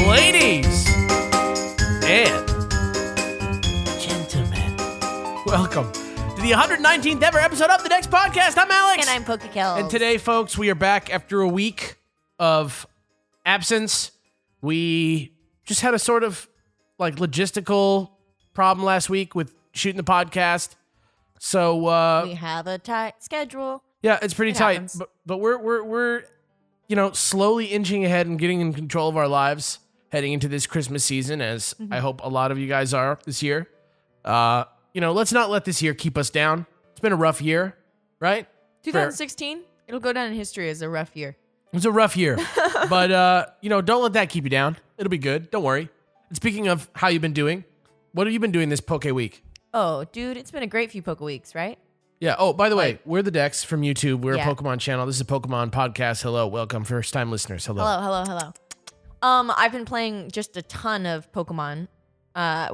Ladies and gentlemen, welcome to the 119th ever episode of the Next Podcast. I'm Alex. And I'm Pokken Kellz. And today, folks, we are back after a week of absence. We just had a sort of like logistical problem last week with shooting the podcast. So we have a tight schedule. Yeah, it's pretty tight. Happens. But we're slowly inching ahead and getting in control of our lives heading into this Christmas season, as I hope a lot of you guys are this year. Let's not let this year keep us down. It's been a rough year, right? 2016, it'll go down in history as a rough year. It was a rough year. But, don't let that keep you down. It'll be good. Don't worry. And speaking of how you've been doing, what have you been doing this Poke Week? Oh, dude, it's been a great few Poke Weeks, right? Yeah. Oh, by the way, we're the Dex from YouTube. We're Yeah. a Pokemon channel. This is a Pokemon podcast. Hello. Welcome. First-time listeners. Hello. Hello. I've been playing just a ton of Pokemon.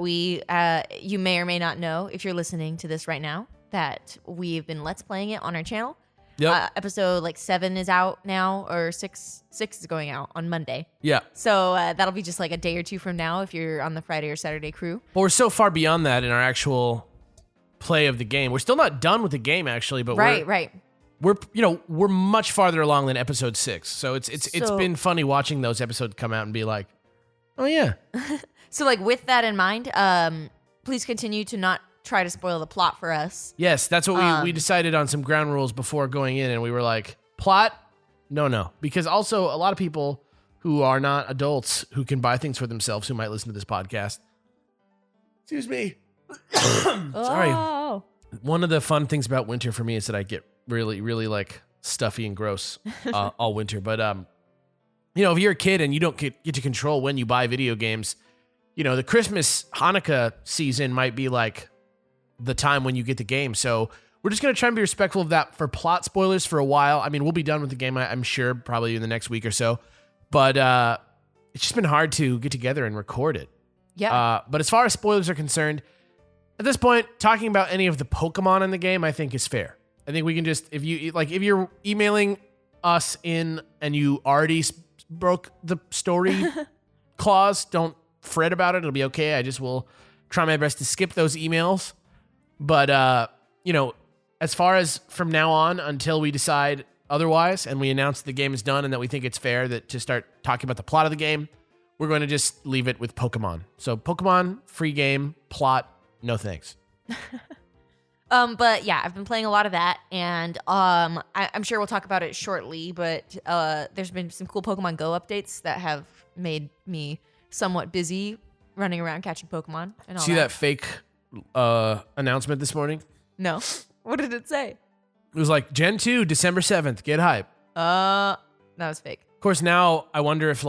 You may or may not know, if you're listening to this right now, that we've been Let's Playing it on our channel. Yep. Episode 7 is out now, or 6 is going out on Monday. Yeah. So that'll be just a day or two from now if you're on the Friday or Saturday crew. But we're so far beyond that in our actual play of the game. We're still not done with the game, actually, but Right. we're much farther along than episode 6. So it's So- been funny watching those episodes come out and be like, oh yeah. So with that in mind, please continue to not try to spoil the plot for us. Yes, that's what we decided on some ground rules before going in, and we were like, plot? No. Because also a lot of people who are not adults who can buy things for themselves who might listen to this podcast. Excuse me. Sorry. Oh. One of the fun things about winter for me is that I get really, really stuffy and gross all winter. But, if you're a kid and you don't get to control when you buy video games, the Christmas, Hanukkah season might be the time when you get the game. So we're just going to try and be respectful of that for plot spoilers for a while. I mean, we'll be done with the game, I'm sure, probably in the next week or so. But it's just been hard to get together and record it. Yeah. But as far as spoilers are concerned, at this point, talking about any of the Pokemon in the game, I think is fair. I think we can just, if you're emailing us in and you already broke the story clause, don't fret about it. It'll be okay. I just will try my best to skip those emails. But, as far as from now on until we decide otherwise and we announce the game is done and that we think it's fair that to start talking about the plot of the game, we're going to just leave it with Pokemon. So Pokemon, free game, plot, no thanks. But yeah, I've been playing a lot of that, and I'm sure we'll talk about it shortly, but there's been some cool Pokemon Go updates that have made me somewhat busy running around catching Pokemon and all See that fake announcement this morning? No. What did it say? It was Gen 2, December 7th, get hype. That was fake. Of course, now I wonder if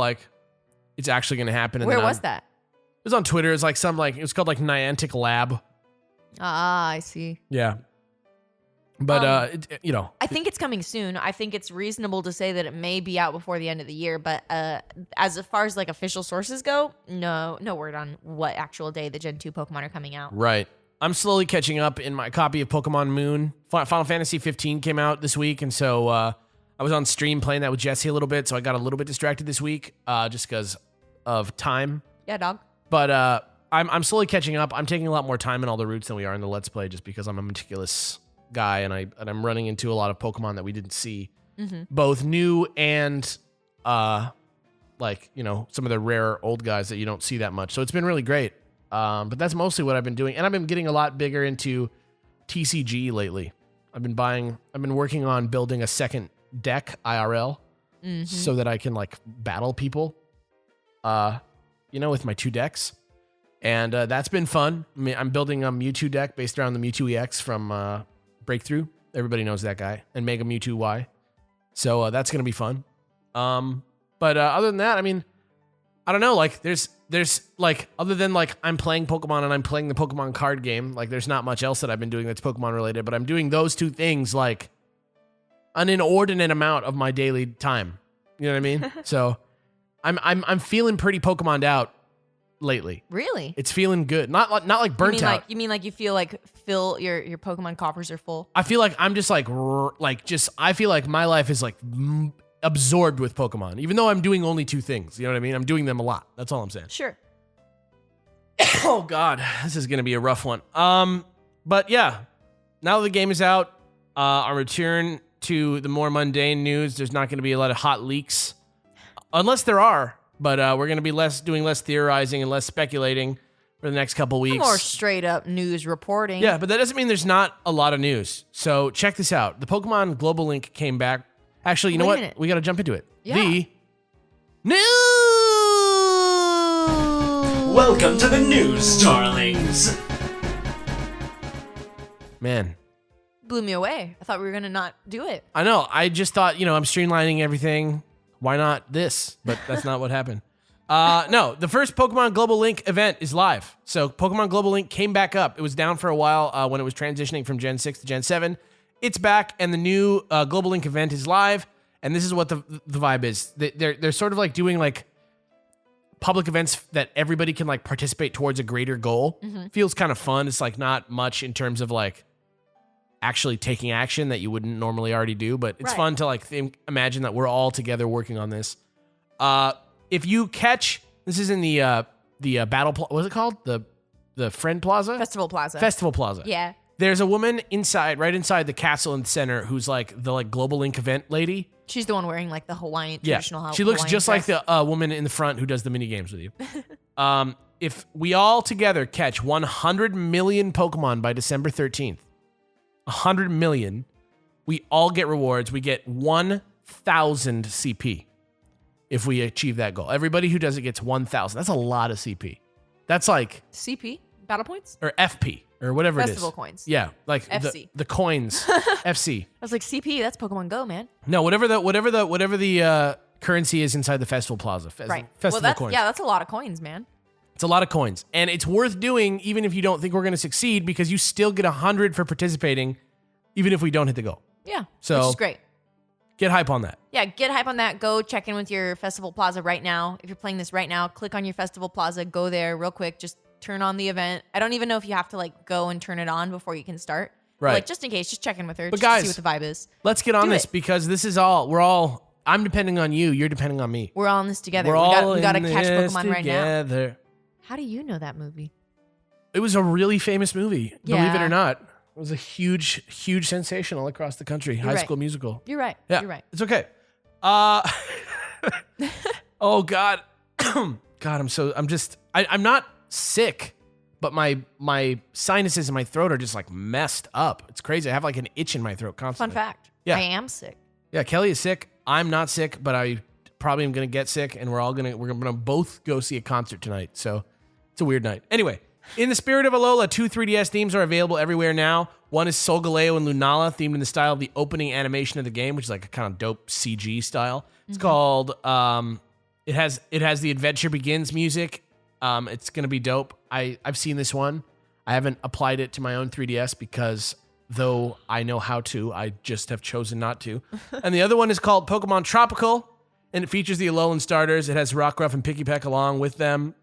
it's actually going to happen. And Where then was that? It was on Twitter. It's it was called Niantic Lab. Ah, I see. Yeah. But, I think it's coming soon. I think it's reasonable to say that it may be out before the end of the year, but as far as official sources go, no word on what actual day the Gen 2 Pokemon are coming out. Right. I'm slowly catching up in my copy of Pokemon Moon. Final Fantasy 15 came out this week, and so I was on stream playing that with Jesse a little bit, so I got a little bit distracted this week just because of time. Yeah, dog. But I'm slowly catching up. I'm taking a lot more time in all the routes than we are in the Let's Play just because I'm a meticulous guy, and I'm running into a lot of Pokemon that we didn't see, both new and some of the rare old guys that you don't see that much. So it's been really great. But that's mostly what I've been doing, and I've been getting a lot bigger into TCG lately. I've been working on building a second deck IRL so that I can battle people, with my 2 decks. And that's been fun. I mean, I'm building a Mewtwo deck based around the Mewtwo EX from Breakthrough. Everybody knows that guy. And Mega Mewtwo Y. So that's going to be fun. But other than that, I mean, I don't know. There's other than I'm playing Pokemon and I'm playing the Pokemon card game, there's not much else that I've been doing that's Pokemon related. But I'm doing those 2 things an inordinate amount of my daily time. You know what I mean? So I'm feeling pretty Pokemoned out. lately. Really? It's feeling good. Not like burnt out. You mean like you feel like your Pokemon coffers are full? I feel like I'm just like I feel like my life is like absorbed with Pokemon, even though I'm doing only 2 things. You know what I mean? I'm doing them a lot. That's all I'm saying. Sure. Oh God, this is gonna be a rough one. But yeah, now that the game is out, our return to the more mundane news. There's not gonna be a lot of hot leaks, unless there are. But we're gonna be doing less theorizing and less speculating for the next couple weeks. More straight up news reporting. Yeah, but that doesn't mean there's not a lot of news. So check this out. The Pokemon Global Link came back. Actually, you know what? We got to jump into it. Yeah. The news! Welcome to the news, darlings. Man, Blew me away. I thought we were going to not do it. I know. I just thought, I'm streamlining everything. Why not this? But that's not what happened. No, the first Pokemon Global Link event is live. So Pokemon Global Link came back up. It was down for a while when it was transitioning from Gen 6 to Gen 7. It's back, and the new Global Link event is live, and this is what the vibe is. They're sort of like doing like public events that everybody can like participate towards a greater goal. Mm-hmm. Feels kind of fun. It's like not much in terms of like actually taking action that you wouldn't normally already do, but it's fun to like imagine that we're all together working on this. If you catch, this is in the battle, what's it called? The Friend Plaza? Festival Plaza. Festival Plaza. Yeah. There's a woman right inside the castle in the center who's like the like Global Link event lady. She's the one wearing like the Hawaiian traditional She looks Hawaiian just dress. like the woman in the front who does the mini games with you. If we all together catch 100 million Pokemon by December 13th, 100 million, we all get rewards. We get 1,000 CP if we achieve that goal. Everybody who does it gets 1,000. That's a lot of CP. That's like CP? Battle points? or FP or whatever Festival it is. coins. Yeah, like FC. the coins. FC. I was like, CP, that's Pokemon Go, man. No, whatever the currency is inside the Festival Plaza. Right. Festival coins. Yeah, that's a lot of coins, man. It's a lot of coins, and it's worth doing even if you don't think we're going to succeed because you still get 100 for participating, even if we don't hit the goal. Yeah. So which is great. Get hype on that. Yeah, get hype on that. Go check in with your Festival Plaza right now. If you're playing this right now, click on your Festival Plaza. Go there real quick. Just turn on the event. I don't even know if you have to like go and turn it on before you can start. Right. But, like just in case, just check in with her. But just guys, to see what the vibe is. Let's get on Do this it. because this is I'm depending on you. You're depending on me. We're all in this together. We're all we got to in catch this Pokemon right now. together. How do you know that movie? It was a really famous movie. Believe it Yeah. or not. It was a huge, huge sensation all across the country. High right. School Musical. You're right. Yeah, You're right. It's okay. Oh God. God, I'm not sick, but my sinuses and my throat are just like messed up. It's crazy. I have like an itch in my throat Fun constantly. fact. Yeah. I am sick. Yeah, Kelly is sick. I'm not sick, but I probably am gonna get sick, and we're gonna both go see a concert tonight. So it's a weird night. Anyway, in the spirit of Alola, 2 3DS themes are available everywhere now. One is Solgaleo and Lunala, themed in the style of the opening animation of the game, which is like a kind of dope CG style. It's called it has the Adventure Begins music. It's gonna be dope. I've seen this one. I haven't applied it to my own 3DS because though I know how to, I just have chosen not to. And the other one is called Pokemon Tropical, and it features the Alolan starters. It has Rockruff and Pikipek along with them.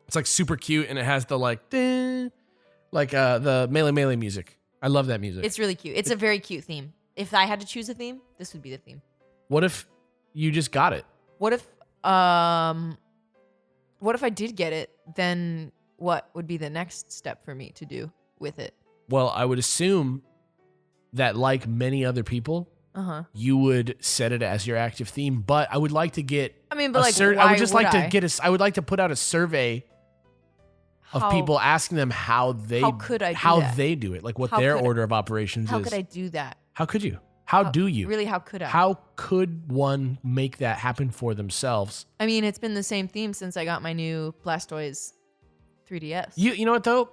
It's like super cute, and it has the like, the Melee music. I love that music. It's really cute. It's a very cute theme. If I had to choose a theme, this would be the theme. What if you just got it? What if I did get it? Then what would be the next step for me to do with it? Well, I would assume that like many other people, you would set it as your active theme. But I would like to get. I mean, but like, I would just why like would to I? get I would like to put out a survey of people asking them how they could I do how that? they do it, like what How their could- order of operations How is. could I do that? How could you? How do you? Really, how could I? How could one make that happen for themselves? I mean, it's been the same theme since I got my new Blastoise 3DS. You know what though?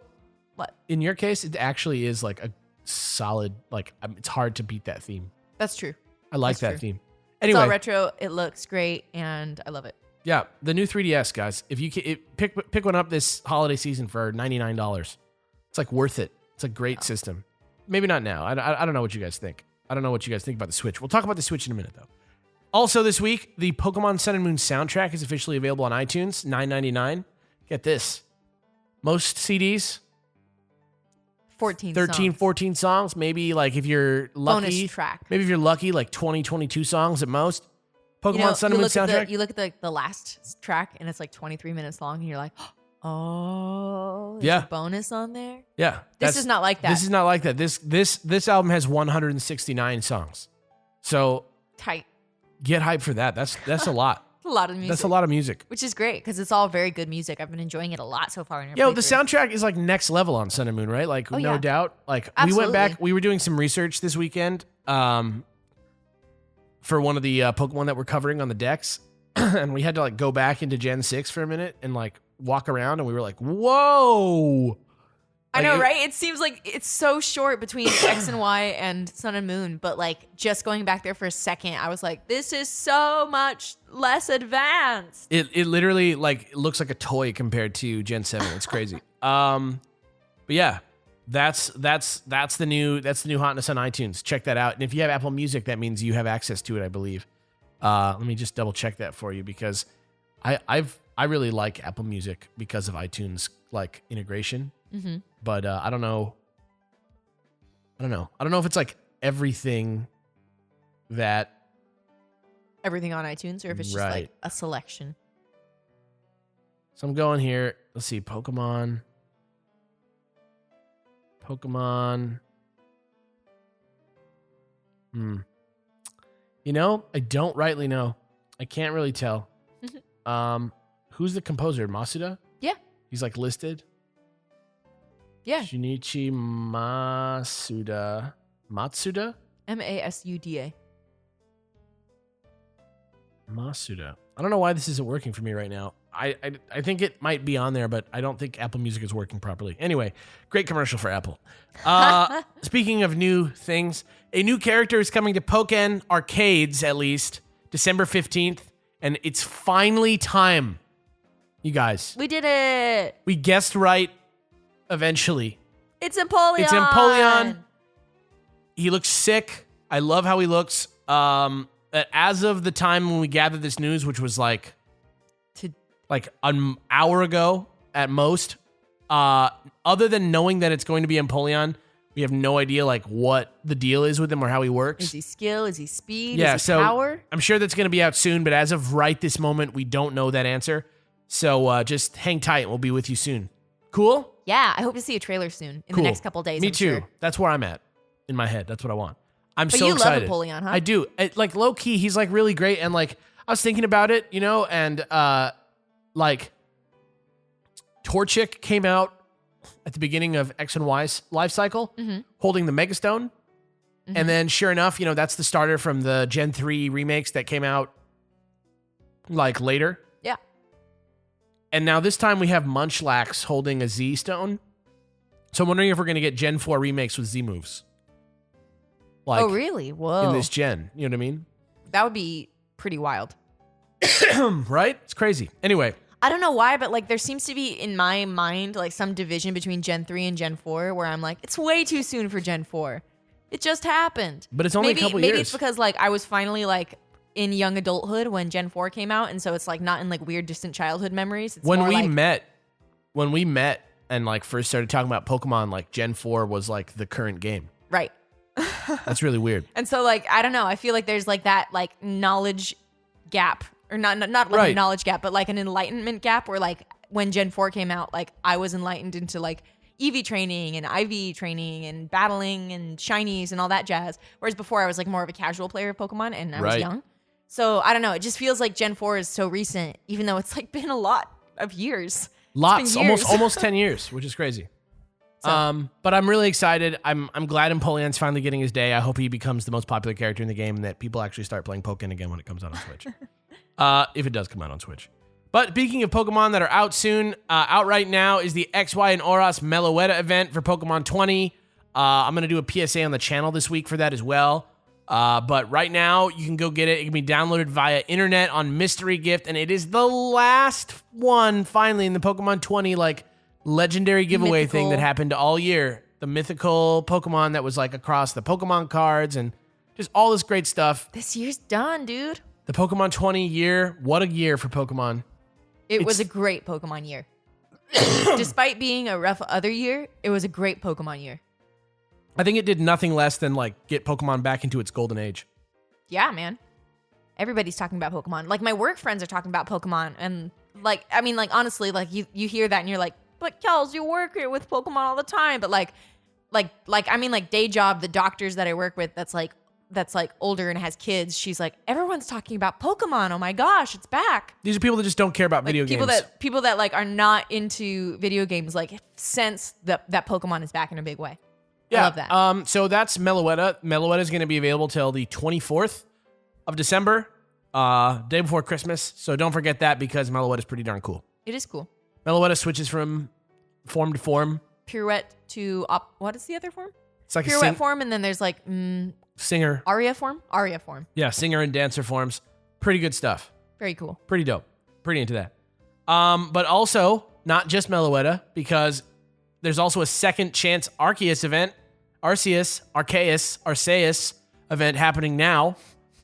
What? In your case, it actually is like a solid. Like it's hard to beat that theme. That's true. I like That's that true. theme. It's Anyway, all retro. It looks great, and I love it. yeah, the new 3DS, guys. If you pick one up this holiday season for $99, it's like worth it. It's a great system. Maybe not now. I don't know what you guys think. I don't know what you guys think about the Switch. We'll talk about the Switch in a minute, though. Also this week, the Pokemon Sun and Moon soundtrack is officially available on iTunes, $9.99. get this. Most CDs, 13, 14 songs. Maybe like if you're lucky, bonus track. maybe if you're lucky, like 20, 22 songs at most. Pokemon Sun and Moon soundtrack. You look at the last track and it's like 23 minutes long and you're like, oh, there's a bonus on there. Yeah. This is not like that. This is not like that. This album has 169 songs. So tight. Get hyped for that. That's a lot. A lot of music. That's a lot of music. Which is great because it's all very good music. I've been enjoying it a lot so far. Yo, the soundtrack is like next level on Sun and Moon, right? Like, no doubt. Like, Absolutely. we went back, we were doing some research this weekend for one of the Pokemon that we're covering on the decks. And we had to like go back into Gen 6 for a minute and like walk around. And we were like, whoa. I know, right? It seems like it's so short between X and Y and Sun and Moon, but like just going back there for a second, I was like, this is so much less advanced. It literally like looks like a toy compared to Gen 7. It's crazy. But yeah, that's the new hotness on iTunes. Check that out. And if you have Apple Music, that means you have access to it, I believe. Let me just double check that for you because I really like Apple Music because of iTunes like integration. Mm-hmm. But I don't know if it's like everything on iTunes or if it's just like a selection. So I'm going here. Let's see. Pokemon. I don't rightly know. I can't really tell. Who's the composer? Masuda? Yeah. He's like listed. Yeah. Shinichi Matsuda. Masuda. Masuda. I don't know why this isn't working for me right now. I think it might be on there, but I don't think Apple Music is working properly. Anyway, great commercial for Apple. Speaking of new things, a new character is coming to Pokken arcades, at least, December 15th, and it's finally time, you guys. We did it. We guessed right eventually. It's Empoleon. It's Empoleon. He looks sick. I love how he looks. As of the time when we gathered this news, which was like an hour ago at most, other than knowing that it's going to be Empoleon, we have no idea like what the deal is with him or how he works. Is he skill? Is he speed? Yeah, is he power? I'm sure that's going to be out soon, but as of right this moment, we don't know that answer. So just hang tight. We'll be with you soon. Cool? Yeah, I hope to see a trailer soon in the next couple days. Me too. Sure. That's where I'm at in my head. That's what I want. But so you excited. love Empoleon, huh? I do. Like low key, he's like really great. And like I was thinking about it, and like Torchic came out at the beginning of X and Y's life cycle, holding the Mega Stone. And then sure enough, that's the starter from the Gen 3 remakes that came out like later. Yeah. And now this time we have Munchlax holding a Z Stone. So I'm wondering if we're going to get Gen 4 remakes with Z moves. Like, oh, really? Whoa. In this gen. You know what I mean? That would be pretty wild. Right? It's crazy. Anyway. I don't know why, but like there seems to be in my mind like some division between Gen 3 and Gen 4 where I'm like, it's way too soon for Gen 4. It just happened. But it's only a couple years. Maybe it's because like I was finally like in young adulthood when Gen 4 came out, and so it's like not in like weird distant childhood memories. It's when we met and like first started talking about Pokemon, like Gen 4 was like the current game. Right. That's really weird. And so like I don't know, I feel like there's like that like knowledge gap, or not like a knowledge gap, but like an enlightenment gap where like when Gen 4 came out, like I was enlightened into like EV training and IV training and battling and shinies and all that jazz, whereas before I was like more of a casual player of Pokemon and I was young. So I don't know, it just feels like Gen 4 is so recent, even though it's like been a lot of years. Lots, almost 10 years, which is crazy. So. But I'm really excited. I'm glad Empoleon's finally getting his day. I hope he becomes the most popular character in the game and that people actually start playing Pokken again when it comes out on Switch. If it does come out on Switch. But speaking of Pokemon that are out soon, out right now is the XY and Oras Meloetta event for Pokemon 20. I'm going to do a PSA on the channel this week for that as well. But right now, you can go get it. It can be downloaded via internet on Mystery Gift, and it is the last one, finally, in the Pokemon 20, like, legendary giveaway thing that happened all year. The mythical Pokemon that was, like, across the Pokemon cards and just all this great stuff. This year's done, dude. The Pokemon 20 year, what a year for Pokemon. It was a great Pokemon year. despite being a rough other year, it was a great Pokemon year. I think it did nothing less than like get Pokemon back into its golden age. Yeah, man. Everybody's talking about Pokemon. Like my work friends are talking about Pokemon, and like I mean, like honestly, like you hear that and you're like, but Kellz, you work here with Pokemon all the time. But like I mean, like day job, the doctors that I work with, that's like older and has kids. She's like, everyone's talking about Pokemon. Oh my gosh, it's back. These are people that just don't care about video games. People that like are not into video games, like sense that Pokemon is back in a big way. Yeah. I love that. So that's Meloetta. Meloetta is going to be available till the 24th of December, day before Christmas. So don't forget that because Meloetta is pretty darn cool. It is cool. Meloetta switches from form to form. Pirouette to what is the other form? It's like Pirouette form, and then there's like singer. Aria form. Aria form. Yeah, singer and dancer forms. Pretty good stuff. Very cool. Pretty dope. Pretty into that. But also not just Meloetta, because there's also a second chance Arceus event. Arceus event happening now.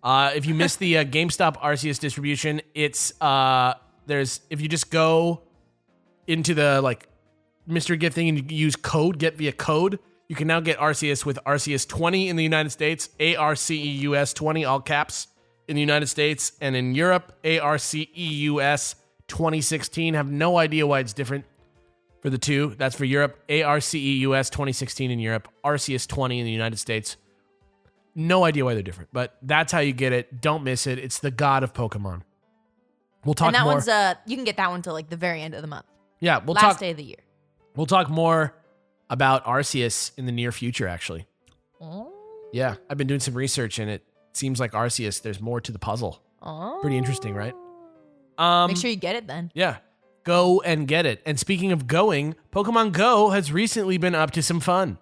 If you missed the GameStop Arceus distribution, it's if you just go into the like mystery gift thing and you use get via code, you can now get Arceus with Arceus 20 in the United States, ARCEUS 20 all caps in the United States, and in Europe, ARCEUS 2016. Have no idea why it's different for the two. That's for Europe. ARCEUS 2016 in Europe. Arceus 20 in the United States. No idea why they're different, but that's how you get it. Don't miss it. It's the god of Pokemon. We'll talk more. And that one's you can get that one till like the very end of the month. Yeah, last day of the year. We'll talk more about Arceus in the near future, actually. Oh. Yeah, I've been doing some research, and it seems like Arceus, there's more to the puzzle. Oh. Pretty interesting, right? Make sure you get it then. Yeah. Go and get it. And speaking of going, Pokemon Go has recently been up to some fun.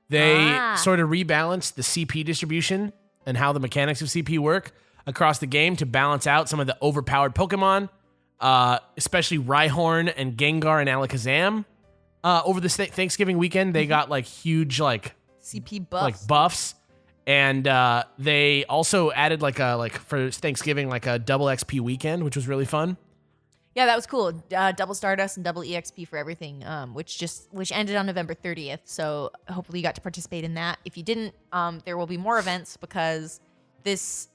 They sort of rebalanced the CP distribution and how the mechanics of CP work across the game to balance out some of the overpowered Pokemon, especially Rhyhorn and Gengar and Alakazam. Over the Thanksgiving weekend, they got like huge like CP buffs. Like buffs. And they also added for Thanksgiving like a double XP weekend, which was really fun. Yeah, that was cool. Double Stardust and double EXP for everything, which ended on November 30th. So hopefully you got to participate in that. If you didn't, there will be more events because there's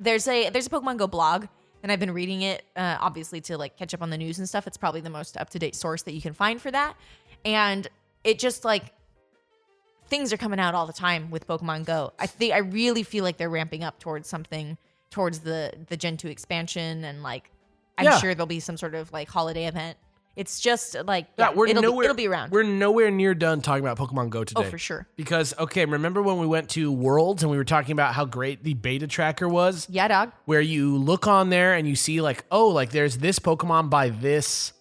a Pokemon Go blog, and I've been reading it obviously to like catch up on the news and stuff. It's probably the most up-to-date source that you can find for that. And it just like things are coming out all the time with Pokemon Go. I really feel like they're ramping up towards the Gen 2 expansion, and like I'm sure there'll be some sort of like holiday event. It's just like it'll be around. We're nowhere near done talking about Pokemon Go today. Oh, for sure. Because remember when we went to Worlds and we were talking about how great the beta tracker was? Yeah, dog. Where you look on there and you see like, oh, like there's this Pokemon by this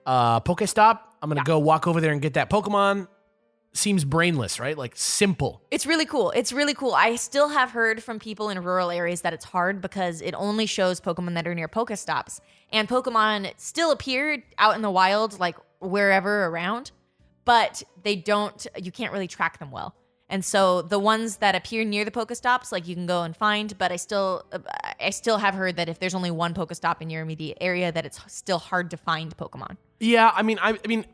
Pokestop. I'm gonna go walk over there and get that Pokemon. Seems brainless, right? Like simple. It's really cool. I still have heard from people in rural areas that it's hard because it only shows Pokemon that are near Pokestops. And Pokemon still appear out in the wild, like wherever around, but you can't really track them well. And so the ones that appear near the Pokestops, like you can go and find, but I still have heard that if there's only one Pokestop in your immediate area, that it's still hard to find Pokemon. Yeah, I mean,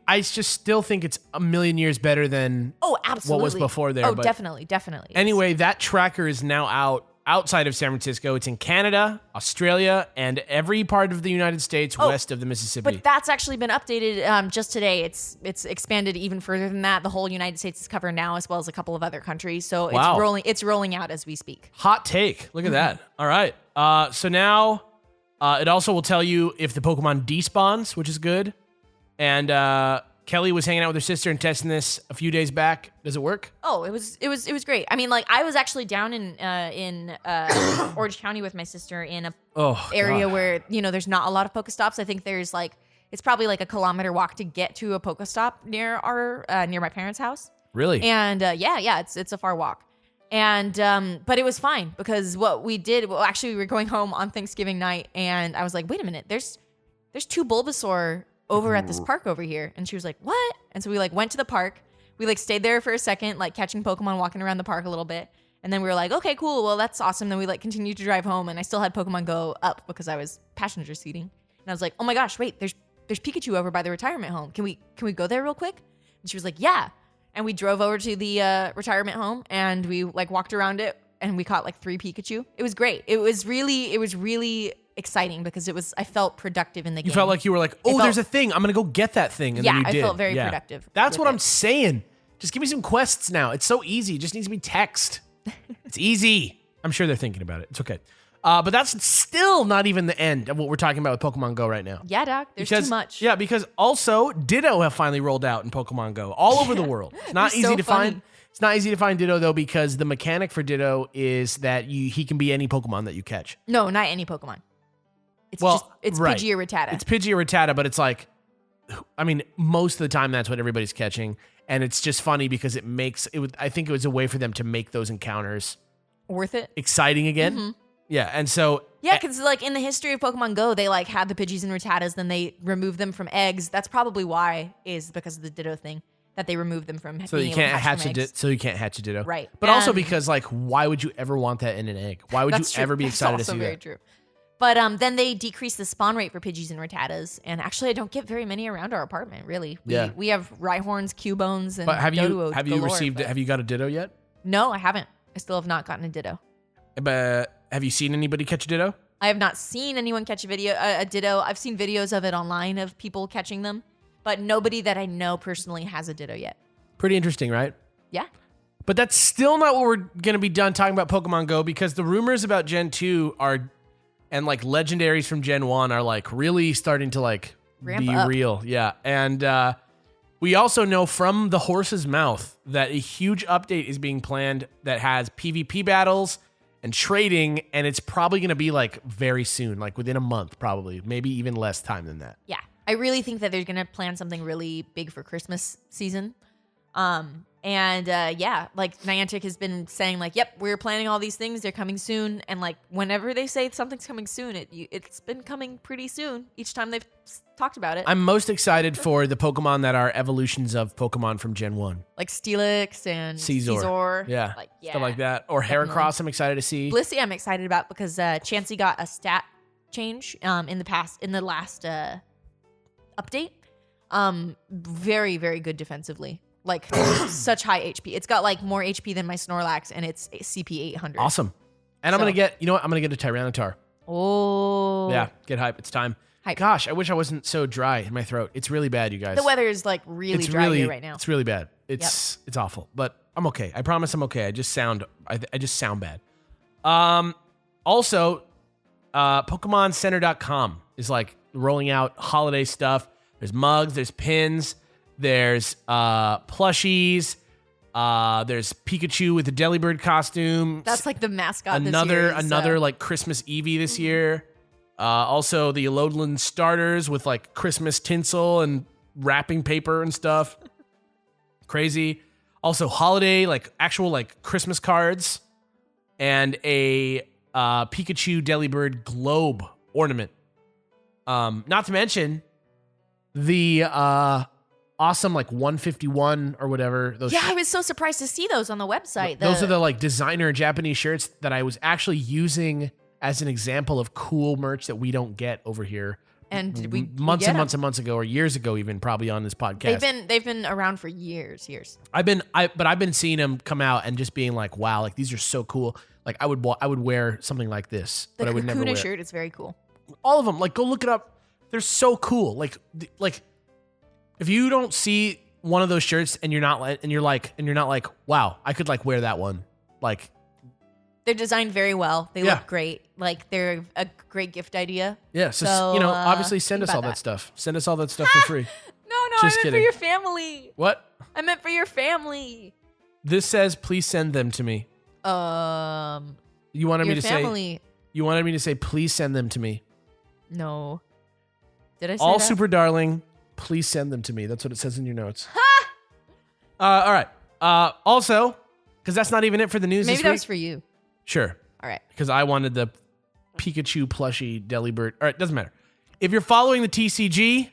I just still think it's a million years better than absolutely what was before there. Oh, but definitely. Anyway, that tracker is now outside of San Francisco. It's in Canada, Australia, and every part of the United States west of the Mississippi. But that's actually been updated just today. It's expanded even further than that. The whole United States is covered now, as well as a couple of other countries. So it's rolling out as we speak. Hot take. Look at that. All right. So now it also will tell you if the Pokemon despawns, which is good. And Kelly was hanging out with her sister and testing this a few days back. Does it work? Oh, it was great. I mean, like I was actually down in Orange County with my sister in a area where there's not a lot of Pokestops. I think there's like it's probably like a kilometer walk to get to a Pokestop near near my parents' house. Really? And it's a far walk. And but it was fine because what we did. Well, actually, we were going home on Thanksgiving night, and I was like, wait a minute, there's 2 Bulbasaur over at this park over here. And she was like, what? And so we like went to the park. We like stayed there for a second, like catching Pokemon, walking around the park a little bit. And then we were like, okay, cool. Well, that's awesome. Then we like continued to drive home, and I still had Pokemon Go up because I was passenger seating. And I was like, oh my gosh, wait, there's there's Pikachu over by the retirement home. Can we go there real quick? And she was like, yeah. And we drove over to the retirement home and we like walked around it and we caught like 3 Pikachu. It was great. It was really exciting because I felt productive in the game. You felt like you were like, there's a thing. I'm going to go get that thing. And then you did. I felt very productive. That's what I'm saying. Just give me some quests now. It's so easy. It just needs to be text. It's easy. I'm sure they're thinking about it. It's okay. But that's still not even the end of what we're talking about with Pokemon Go right now. Yeah, Doc. There's too much. Yeah, because also Ditto have finally rolled out in Pokemon Go all over the world. It's not easy to find. It's not easy to find Ditto though because the mechanic for Ditto is that he can be any Pokemon that you catch. No, not any Pokemon. It's Pidgey or Rattata. It's Pidgey or Rattata, but it's like, I mean, most of the time that's what everybody's catching, and it's just funny because it makes it. I think it was a way for them to make those encounters worth it, exciting again. Mm-hmm. Yeah, and so because like in the history of Pokemon Go, they like had the Pidgeys and Rattatas, then they removed them from eggs. That's probably why is because of the Ditto thing that they removed them from. So you can't hatch a Ditto, right? But also because like, why would you ever want that in an egg? Why would you ever be excited to see that? That's also very true. But then they decreased the spawn rate for Pidgeys and Rattatas, and actually I don't get very many around our apartment. Really, we have Rhyhorns, Cubones, and but have you received? Have you got a Ditto yet? No, I haven't. I still have not gotten a Ditto. But have you seen anybody catch a Ditto? I have not seen anyone catch a Ditto. I've seen videos of it online of people catching them, but nobody that I know personally has a Ditto yet. Pretty interesting, right? Yeah. But that's still not what we're going to be done talking about Pokemon Go because the rumors about Gen 2 and like legendaries from Gen 1 are like really starting to like be real. Yeah. And we also know from the horse's mouth that a huge update is being planned that has PvP battles and trading, and it's probably going to be like very soon, like within a month, probably, maybe even less time than that. Yeah. I really think that they're going to plan something really big for Christmas season. Like Niantic has been saying like, yep, we're planning all these things. They're coming soon. And like whenever they say something's coming soon, it's been coming pretty soon each time they've talked about it. I'm most excited for the Pokemon that are evolutions of Pokemon from Gen 1. Like Steelix and Caesar. Yeah. Stuff like that. Or Heracross, I'm excited to see. Blissey, I'm excited about because Chansey got a stat change in the last update. Very, very good defensively. Like such high HP. It's got like more HP than my Snorlax, and it's CP 800. Awesome. And I'm gonna get, I'm gonna get a Tyranitar. Oh. Yeah, get hype. It's time. Hype. Gosh, I wish I wasn't so dry in my throat. It's really bad, you guys. The weather is like really dry here right now. It's really bad. It's awful, but I'm okay. I promise I'm okay. I just sound bad. Also, PokemonCenter.com is like rolling out holiday stuff. There's mugs, there's pins, there's plushies, there's Pikachu with the Delibird costume. That's like the mascot another this year. Like Christmas Eevee this year. Also the Alolan starters with like Christmas tinsel and wrapping paper and stuff. Crazy. Also holiday, like actual like Christmas cards and a Pikachu Delibird globe ornament. Not to mention the awesome like 151 or whatever. I was so surprised to see those on the website. Those are the like designer Japanese shirts that I was actually using as an example of cool merch that we don't get over here. And we months and months ago, or years ago, even probably on this podcast. They've been around for years. I've been seeing them come out and just being like, wow, like these are so cool. Like I would wear something like this, but I would never wear it. The Kakuna shirt is very cool. All of them, like go look it up. They're so cool. Like if you don't see one of those shirts and you're not like, wow, I could like wear that one. Like they're designed very well. They look great. Like they're a great gift idea. Yeah. So obviously send us all that stuff. Send us all that stuff for free. No, I meant for your family. What? I meant for your family. This says, please send them to me. You wanted me to say. You wanted me to say, please send them to me. No. Did I say all that? super darling, please send them to me. That's what it says in your notes. All right. Also, because that's not even it for the news this week. Maybe that was for you. Sure. All right. Because I wanted the Pikachu plushie Delibird. All right, doesn't matter. If you're following the TCG,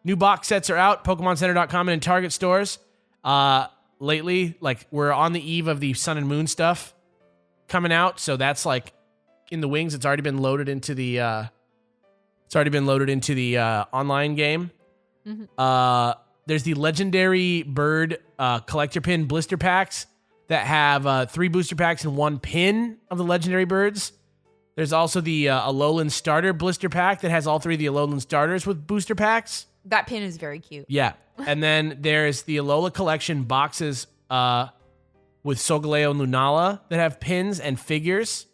new box sets are out, PokemonCenter.com and in Target stores. Lately, like we're on the eve of the Sun and Moon stuff coming out, so that's like in the wings. It's already been loaded into the online game. There's the legendary bird collector pin blister packs that have 3 booster packs and 1 pin of the legendary birds. There's also the Alolan starter blister pack that has all 3 of the Alolan starters with booster packs. That pin is very cute. Yeah. And then there's the Alola collection boxes with Solgaleo and Lunala that have pins and figures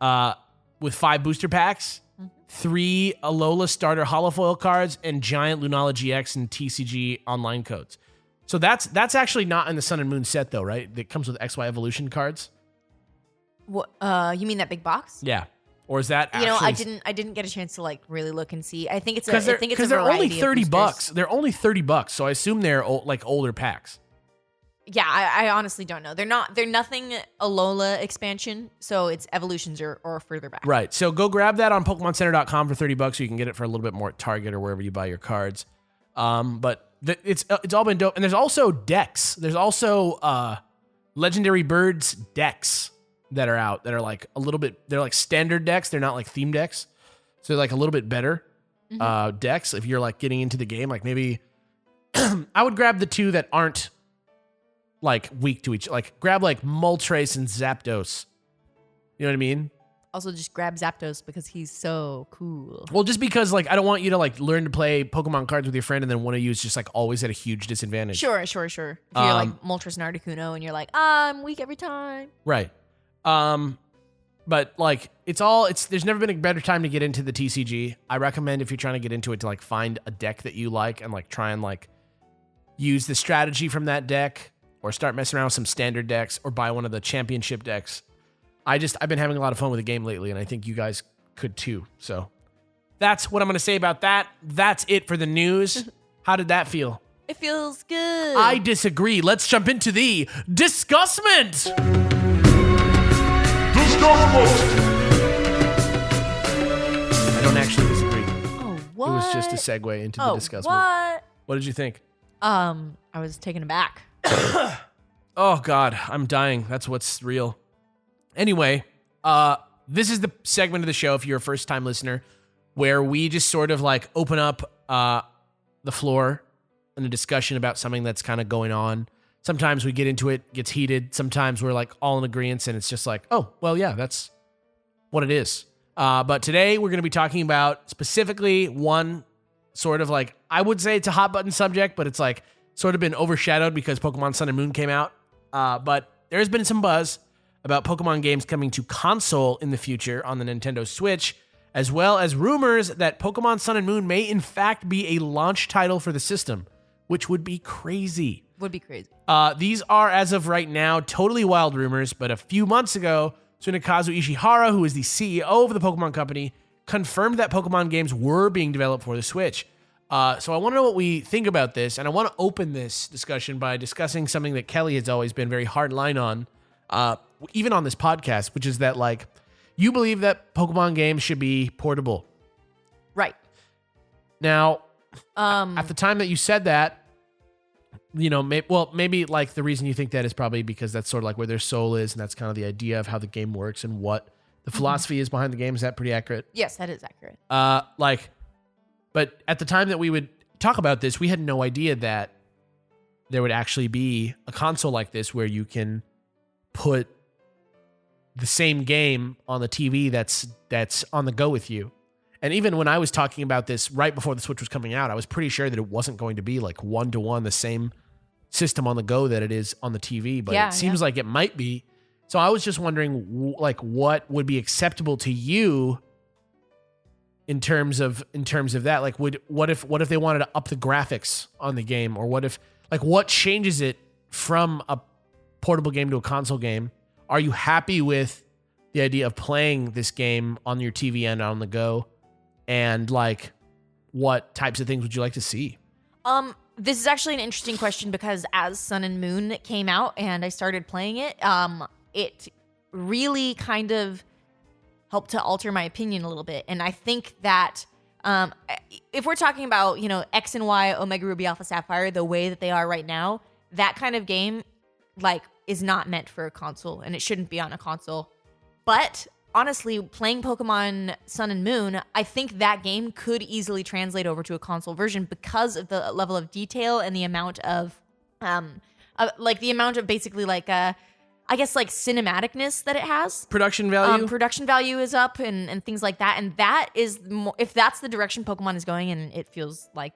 with 5 booster packs, 3 Alola starter holofoil cards, and giant Lunala GX and TCG online codes. So that's actually not in the Sun and Moon set though, right? That comes with XY Evolution cards. What? You mean that big box? Yeah. Or is that actually... I didn't get a chance to like really look and see. I think it's because they're only $30. They're only $30, so I assume they're like older packs. Yeah, I honestly don't know. They're nothing Alola expansion, so it's evolutions or further back. Right. So go grab that on PokemonCenter.com for $30. So you can get it for a little bit more at Target or wherever you buy your cards. But it's all been dope. And there's also decks. There's also Legendary Birds decks that are out that are like a little bit, they're like standard decks. They're not like theme decks. So they're like a little bit better decks if you're like getting into the game. Like maybe I would grab the 2 that aren't like weak to each, like grab like Moltres and Zapdos. You know what I mean? Also just grab Zapdos because he's so cool. Well, just because like I don't want you to like learn to play Pokemon cards with your friend and then one of you is just like always at a huge disadvantage. Sure. If you're like Moltres and Articuno and you're like, I'm weak every time. Right. But like there's never been a better time to get into the TCG. I recommend if you're trying to get into it to like find a deck that you like and like try and like use the strategy from that deck or start messing around with some standard decks or buy one of the championship decks. I've been having a lot of fun with the game lately and I think you guys could too. So that's what I'm going to say about that. That's it for the news. How did that feel? It feels good. I disagree. Let's jump into the discussment. I don't actually disagree. Oh, what? It was just a segue into the discussment. What? What did you think? I was taken aback. Oh God, I'm dying. That's what's real. Anyway, this is the segment of the show, if you're a first-time listener, where we just sort of like open up the floor in a discussion about something that's kind of going on. Sometimes we get into it, gets heated. Sometimes we're like all in agreement and it's just like, oh, well, yeah, that's what it is. But today we're going to be talking about specifically one sort of like, I would say it's a hot button subject, but it's like sort of been overshadowed because Pokemon Sun and Moon came out. But there's been some buzz about Pokemon games coming to console in the future on the Nintendo Switch, as well as rumors that Pokemon Sun and Moon may in fact be a launch title for the system, which would be crazy. Would be crazy. These are, as of right now, totally wild rumors, but a few months ago, Tsunekazu Ishihara, who is the CEO of the Pokemon Company, confirmed that Pokemon games were being developed for the Switch. So I want to know what we think about this, and I want to open this discussion by discussing something that Kelly has always been very hardline on, even on this podcast, which is that, like, you believe that Pokemon games should be portable. Right. Now, at the time that you said that, you know, maybe like the reason you think that is probably because that's sort of like where their soul is, and that's kind of the idea of how the game works and what the philosophy is behind the game. Is that pretty accurate? Yes, that is accurate. But at the time that we would talk about this, we had no idea that there would actually be a console like this where you can put the same game on the TV that's on the go with you. And even when I was talking about this right before the Switch was coming out, I was pretty sure that it wasn't going to be like one-to-one the same system on the go that it is on the TV, but it seems like it might be. So I was just wondering, like, what would be acceptable to you in terms of that? Like, what if they wanted to up the graphics on the game, or what changes it from a portable game to a console game? Are you happy with the idea of playing this game on your TV and on the go? And like, what types of things would you like to see? This is actually an interesting question because as Sun and Moon came out and I started playing it, it really kind of helped to alter my opinion a little bit. And I think that if we're talking about, you know, X and Y, Omega Ruby, Alpha Sapphire, the way that they are right now, that kind of game, like, is not meant for a console and it shouldn't be on a console. But honestly, playing Pokemon Sun and Moon, I think that game could easily translate over to a console version because of the level of detail and the amount of, basically I guess like cinematicness that it has. Production value. Production value is up and things like that. And that is if that's the direction Pokemon is going, and it feels like,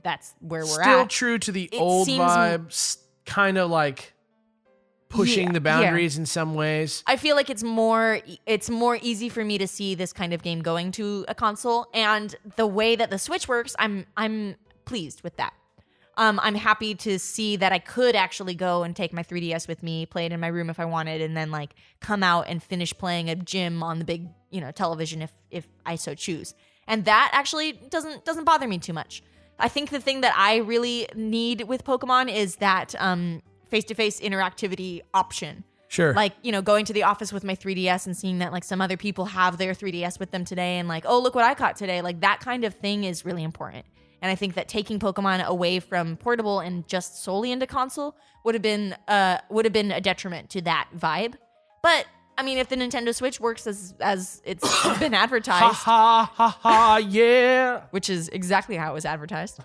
that's where we're at. Still true to the old vibes, kind of like pushing the boundaries in some ways. I feel like it's more easy for me to see this kind of game going to a console, and the way that the Switch works, I'm pleased with that. I'm happy to see that I could actually go and take my 3DS with me, play it in my room if I wanted, and then like come out and finish playing a gym on the big, television if I so choose. And that actually doesn't bother me too much. I think the thing that I really need with Pokemon is that face-to-face interactivity option. Sure. Like, going to the office with my 3DS and seeing that like some other people have their 3DS with them today and like, oh, look what I caught today. Like that kind of thing is really important. And I think that taking Pokemon away from portable and just solely into console would have been a detriment to that vibe. But I mean, if the Nintendo Switch works as it's been advertised, yeah, which is exactly how it was advertised,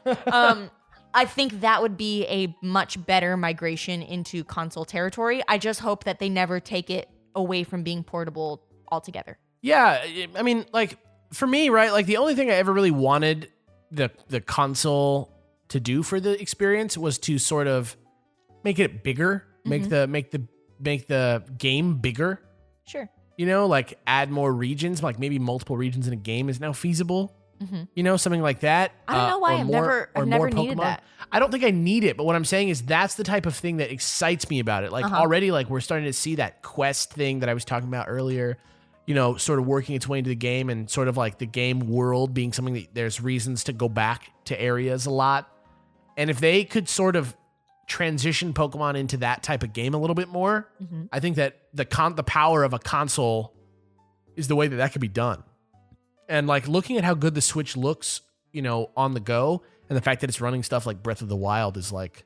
I think that would be a much better migration into console territory. I just hope that they never take it away from being portable altogether. Yeah, I mean, like for me, right? Like the only thing I ever really wanted the console to do for the experience was to sort of make it bigger, make the game bigger. Sure. Like add more regions, like maybe multiple regions in a game is now feasible. Something like that. I don't know why I've never needed that. I don't think I need it, but what I'm saying is that's the type of thing that excites me about it. Like already, like we're starting to see that quest thing that I was talking about earlier, sort of working its way into the game and sort of like the game world being something that there's reasons to go back to areas a lot. And if they could sort of transition Pokemon into that type of game a little bit more, I think that the power of a console is the way that could be done. And like looking at how good the Switch looks, on the go, and the fact that it's running stuff like Breath of the Wild is like,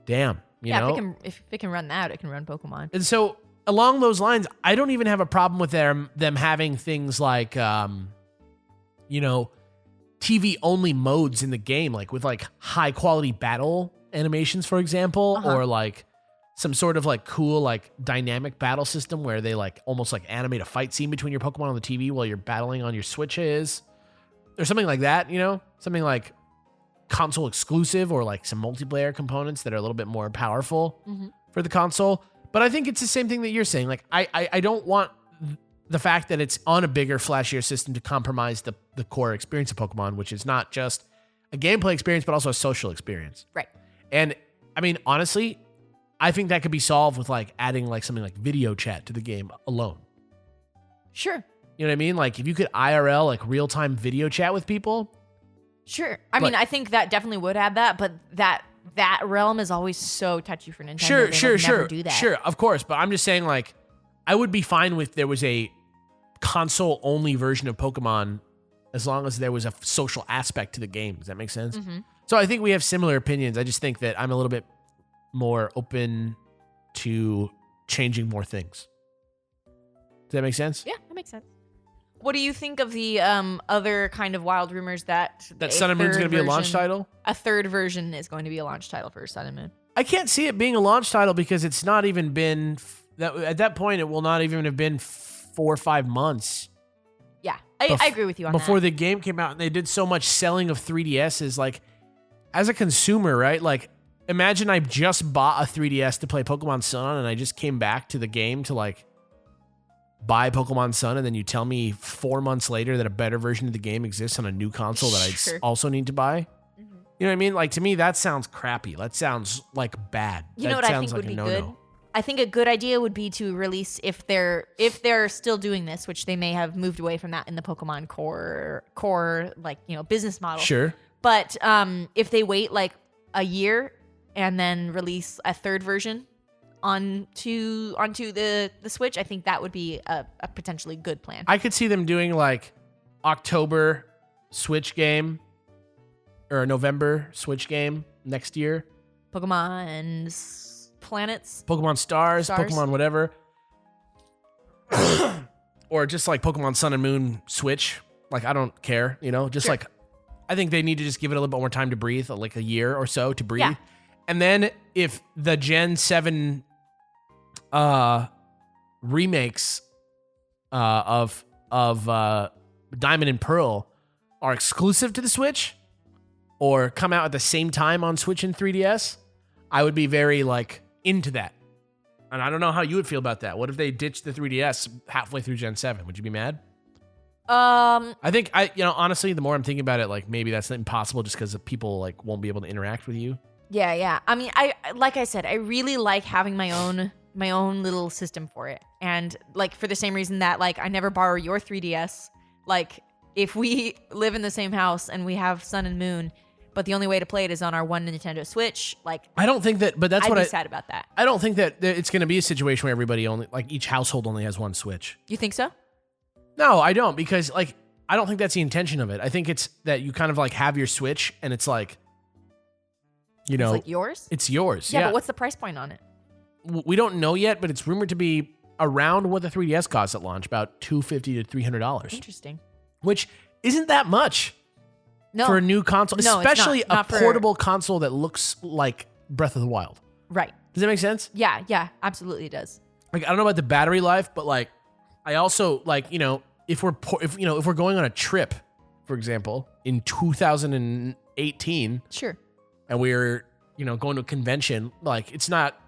damn, you know? If it can run that, it can run Pokemon. And so along those lines, I don't even have a problem with them having things like, TV only modes in the game, like with like high quality battle animations, for example, or like some sort of like cool like dynamic battle system where they like almost like animate a fight scene between your Pokemon on the TV while you're battling on your Switches, or something like that. Something like console exclusive, or like some multiplayer components that are a little bit more powerful for the console. But I think it's the same thing that you're saying. Like I don't want the fact that it's on a bigger, flashier system to compromise the core experience of Pokemon, which is not just a gameplay experience, but also a social experience. Right. And I mean, honestly, I think that could be solved with like adding like something like video chat to the game alone. Sure. You know what I mean? Like if you could IRL, like real-time video chat with people. Sure. I mean, I think that definitely would add that, but that realm is always so touchy for Nintendo. Sure. Never do that. Sure, of course. But I'm just saying, like, I would be fine with there was a console-only version of Pokemon as long as there was a social aspect to the game. Does that make sense? So I think we have similar opinions. I just think that I'm a little bit more open to changing more things. Does that make sense? Yeah, that makes sense. What do you think of the other kind of wild rumors that Sun and Moon is going to be a launch title? A third version is going to be a launch title for Sun and Moon. I can't see it being a launch title because it's not even been at that point. It will not even have been 4 or 5 months. Yeah, I agree with you on that. Before the game came out, and they did so much selling of 3DSs. Like, as a consumer, right? Like, imagine I just bought a 3DS to play Pokemon Sun on, and I just came back to the game to like buy Pokemon Sun, and then you tell me 4 months later that a better version of the game exists on a new console that I also need to buy. You know what I mean? Like, to me, that sounds crappy. That sounds like bad. You know what I think would be good? I think a good idea would be to release, if they're still doing this, which they may have moved away from that in the Pokemon core like, business model. Sure. But if they wait like a year and then release a third version onto the Switch, I think that would be a potentially good plan. I could see them doing like October Switch game or a November Switch game next year. Pokemon Planets. Pokemon Stars, Pokemon whatever. or just like Pokemon Sun and Moon Switch. Like, I don't care, just Sure. like, I think they need to just give it a little bit more time to breathe, like a year or so to breathe. Yeah. And then if the Gen 7 remakes of Diamond and Pearl are exclusive to the Switch or come out at the same time on Switch and 3DS, I would be very like into that. And I don't know how you would feel about that. What if they ditched the 3DS halfway through Gen 7? Would you be mad? I think honestly, the more I'm thinking about it, like maybe that's impossible just because people like won't be able to interact with you. Yeah. I mean, like I said, I really like having my own little system for it. And like for the same reason that like I never borrow your 3DS. Like if we live in the same house and we have Sun and Moon, but the only way to play it is on our one Nintendo Switch, like I don't think that, but that's I'd be sad about that. I don't think that it's going to be a situation where everybody only, like each household only has one Switch. You think so? No, I don't, because like I don't think that's the intention of it. I think it's that you kind of like have your Switch and it's like, It's like yours? It's yours. Yeah, but what's the price point on it? We don't know yet, but it's rumored to be around what the 3DS costs at launch, about $250 to $300. Interesting. Which isn't that much for a new console, No, especially not a portable console that looks like Breath of the Wild. Right. Does that make sense? Yeah, absolutely it does. Like I don't know about the battery life, but like I also like, if we're going on a trip, for example, in 2018, Sure. and we're, going to a convention, like it's not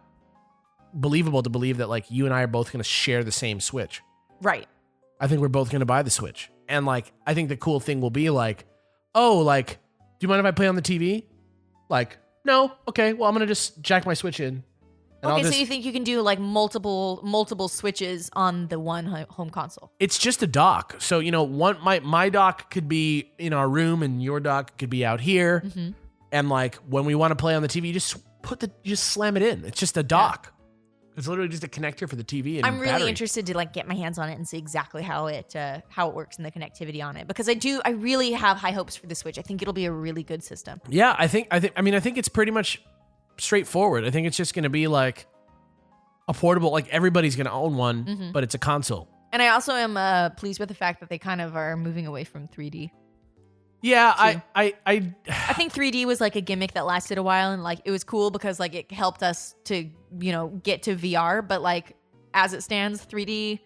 believable to believe that like you and I are both going to share the same Switch. Right. I think we're both going to buy the Switch. And like, I think the cool thing will be like, oh, like, do you mind if I play on the TV? Like, no. Okay. Well, I'm going to just jack my Switch in. Okay, so you think you can do like multiple switches on the one home console? It's just a dock. So, one my dock could be in our room and your dock could be out here. Mm-hmm. And like when we want to play on the TV, you just slam it in. It's just a dock. Yeah. It's literally just a connector for the TV and I'm really battery. interested to like get my hands on it and see exactly how it works and the connectivity on it, because I really have high hopes for the Switch. I think it'll be a really good system. Yeah, I think it's pretty much straightforward. I think it's just going to be like a portable, like everybody's going to own one, but it's a console. And I also am pleased with the fact that they kind of are moving away from 3D. Yeah, I think 3D was like a gimmick that lasted a while, and like it was cool because like it helped us to, get to VR, but like as it stands, 3D,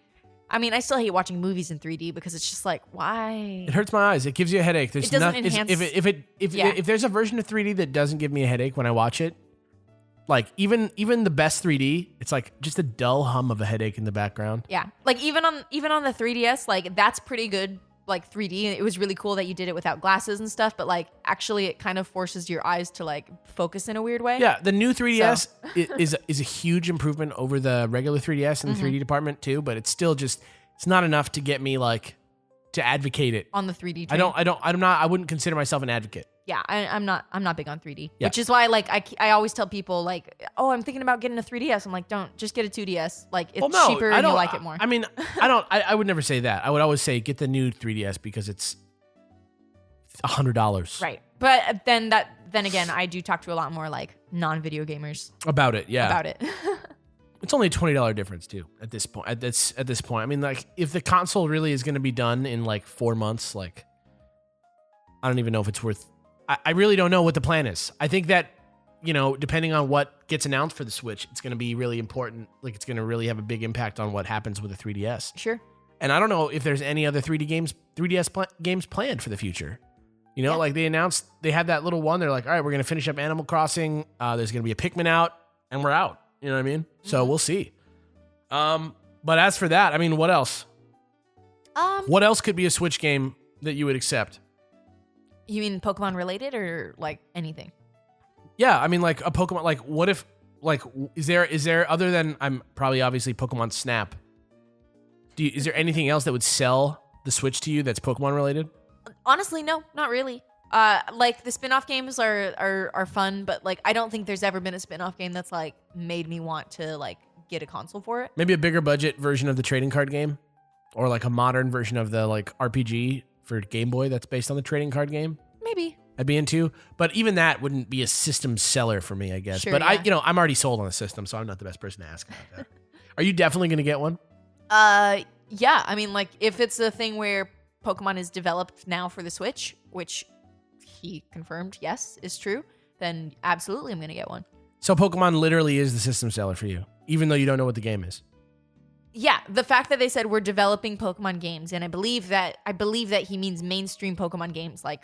I mean, I still hate watching movies in 3D because it's just like, why? It hurts my eyes. It gives you a headache. It doesn't enhance. If there's a version of 3D that doesn't give me a headache when I watch it, like even the best 3D, it's like just a dull hum of a headache in the background. Yeah, like even on the 3DS, like that's pretty good. Like 3D, it was really cool that you did it without glasses and stuff, but like actually it kind of forces your eyes to like focus in a weird way. Yeah, the new 3DS is a huge improvement over the regular 3DS in the 3D department too, but it's still just, it's not enough to get me like to advocate it on the 3D train. I wouldn't consider myself an advocate. Yeah, I'm not big on 3D, yeah. Which is why like I always tell people like, oh, I'm thinking about getting a 3DS. I'm like, don't, just get a 2DS. Like it's cheaper and you'll like it more. I mean, I would never say that. I would always say get the new 3DS because it's $100. Right. But then again, I do talk to a lot more like non-video gamers about it. Yeah. About it. It's only a $20 difference too at this point. At this point, I mean, like if the console really is going to be done in like 4 months, like I don't even know if it's worth. I really don't know what the plan is. I think that, depending on what gets announced for the Switch, it's going to be really important. Like it's going to really have a big impact on what happens with the 3DS. Sure. And I don't know if there's any other 3DS games planned for the future. Like they announced they had that little one. They're like, all right, we're going to finish up Animal Crossing. There's going to be a Pikmin out, and we're out. You know what I mean? So we'll see. But as for that, I mean, what else? What else could be a Switch game that you would accept? You mean Pokemon related or like anything? Yeah, I mean like a Pokemon. Like what if? Like is there other than obviously Pokemon Snap? Is there anything else that would sell the Switch to you that's Pokemon related? Honestly, no, not really. Like the spin-off games are fun, but like I don't think there's ever been a spin-off game that's like made me want to like get a console for it. Maybe a bigger budget version of the trading card game, or like a modern version of the like RPG for Game Boy that's based on the trading card game. Maybe I'd be into, but even that wouldn't be a system seller for me, I guess. Sure, but yeah. I'm already sold on a system, so I'm not the best person to ask about that. Are you definitely going to get one? Yeah, I mean, like, if it's a thing where Pokemon is developed now for the Switch, which he confirmed, yes, is true, then absolutely I'm going to get one. So Pokemon literally is the system seller for you, even though you don't know what the game is. Yeah, the fact that they said we're developing Pokemon games, and I believe that he means mainstream Pokemon games, like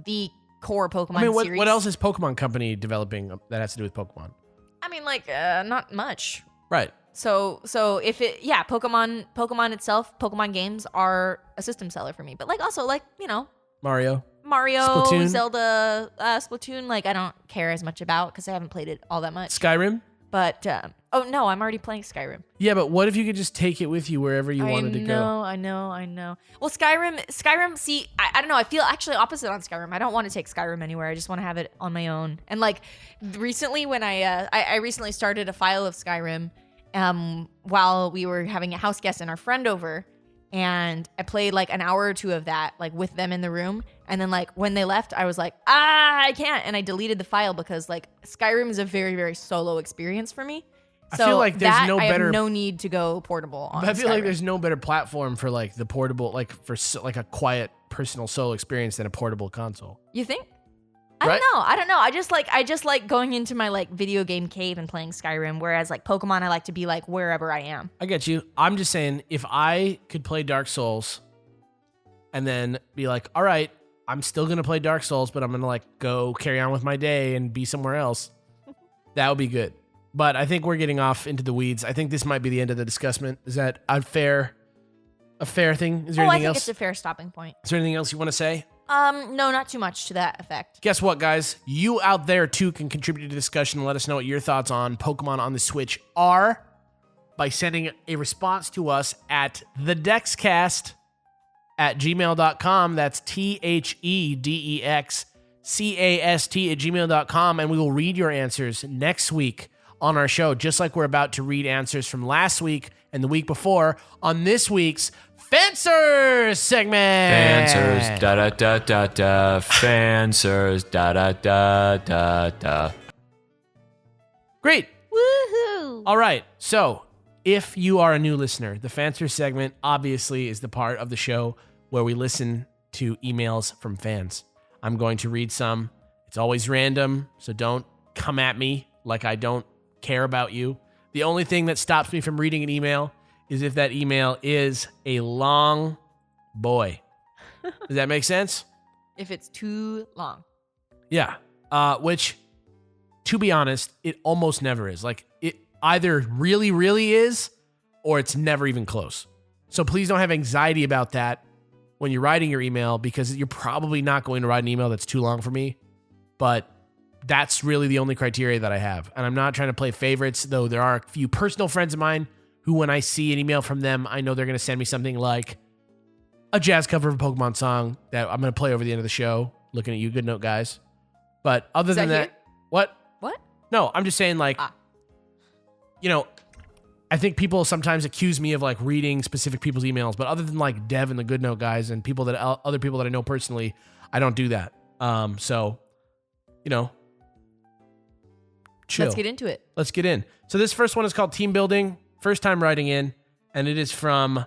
the core Pokemon series. What else is Pokemon Company developing that has to do with Pokemon? I mean, like, not much. Right. So if Pokemon itself, Pokemon games are a system seller for me. But like also like, Mario, Splatoon. Zelda, Splatoon, like I don't care as much about because I haven't played it all that much. Skyrim? But oh no, I'm already playing Skyrim. Yeah, but what if you could just take it with you wherever you wanted to go? I know. Well, Skyrim, see, I don't know. I feel actually opposite on Skyrim. I don't want to take Skyrim anywhere. I just want to have it on my own. And like recently when I recently started a file of Skyrim while we were having a house guest and our friend over, and I played like an hour or two of that, like with them in the room. And then like when they left, I was like, I can't. And I deleted the file because like Skyrim is a very, very solo experience for me. So I feel like there's I have no need to go portable on I feel Skyrim. like there's no better platform for like the portable, like for like a quiet personal solo experience than a portable console. You think? Right? I don't know. I just like going into my like video game cave and playing Skyrim, whereas like Pokemon, I like to be like wherever I am. I get you. I'm just saying, if I could play Dark Souls and then be like, all right, I'm still going to play Dark Souls, but I'm going to like go carry on with my day and be somewhere else, that would be good. But I think we're getting off into the weeds. I think this might be the end of the discussion. Is that a fair thing? Is there anything else? I think it's a fair stopping point. Is there anything else you want to say? No, not too much to that effect. Guess what, guys? You out there, too, can contribute to the discussion and let us know what your thoughts on Pokemon on the Switch are by sending a response to us at thedexcast@gmail.com. That's THEDEXCAST@gmail.com, and we will read your answers next week on our show, just like we're about to read answers from last week and the week before on this week's Fanswers segment. Fanswers, da da da da da. Fanswers, da da da da da. Great. Woohoo! All right. So, if you are a new listener, the Fanswers segment obviously is the part of the show where we listen to emails from fans. I'm going to read some. It's always random, so don't come at me like I don't care about you. The only thing that stops me from reading an email is if that email is a long boy. Does that make sense? If it's too long. Yeah. Which, to be honest, it almost never is. Like, it either really, really is, or it's never even close. So please don't have anxiety about that when you're writing your email, because you're probably not going to write an email that's too long for me. But that's really the only criteria that I have. And I'm not trying to play favorites, though there are a few personal friends of mine who, when I see an email from them, I know they're going to send me something like a jazz cover of a Pokemon song that I'm going to play over the end of the show. Looking at you, good note, guys. But other than that, what? No, I'm just saying, like, I think people sometimes accuse me of like reading specific people's emails, but other than like Dev and the good note guys and other people that I know personally, I don't do that. So, chill. Let's get into it. Let's get in. So this first one is called Team Building. First time writing in, and it is from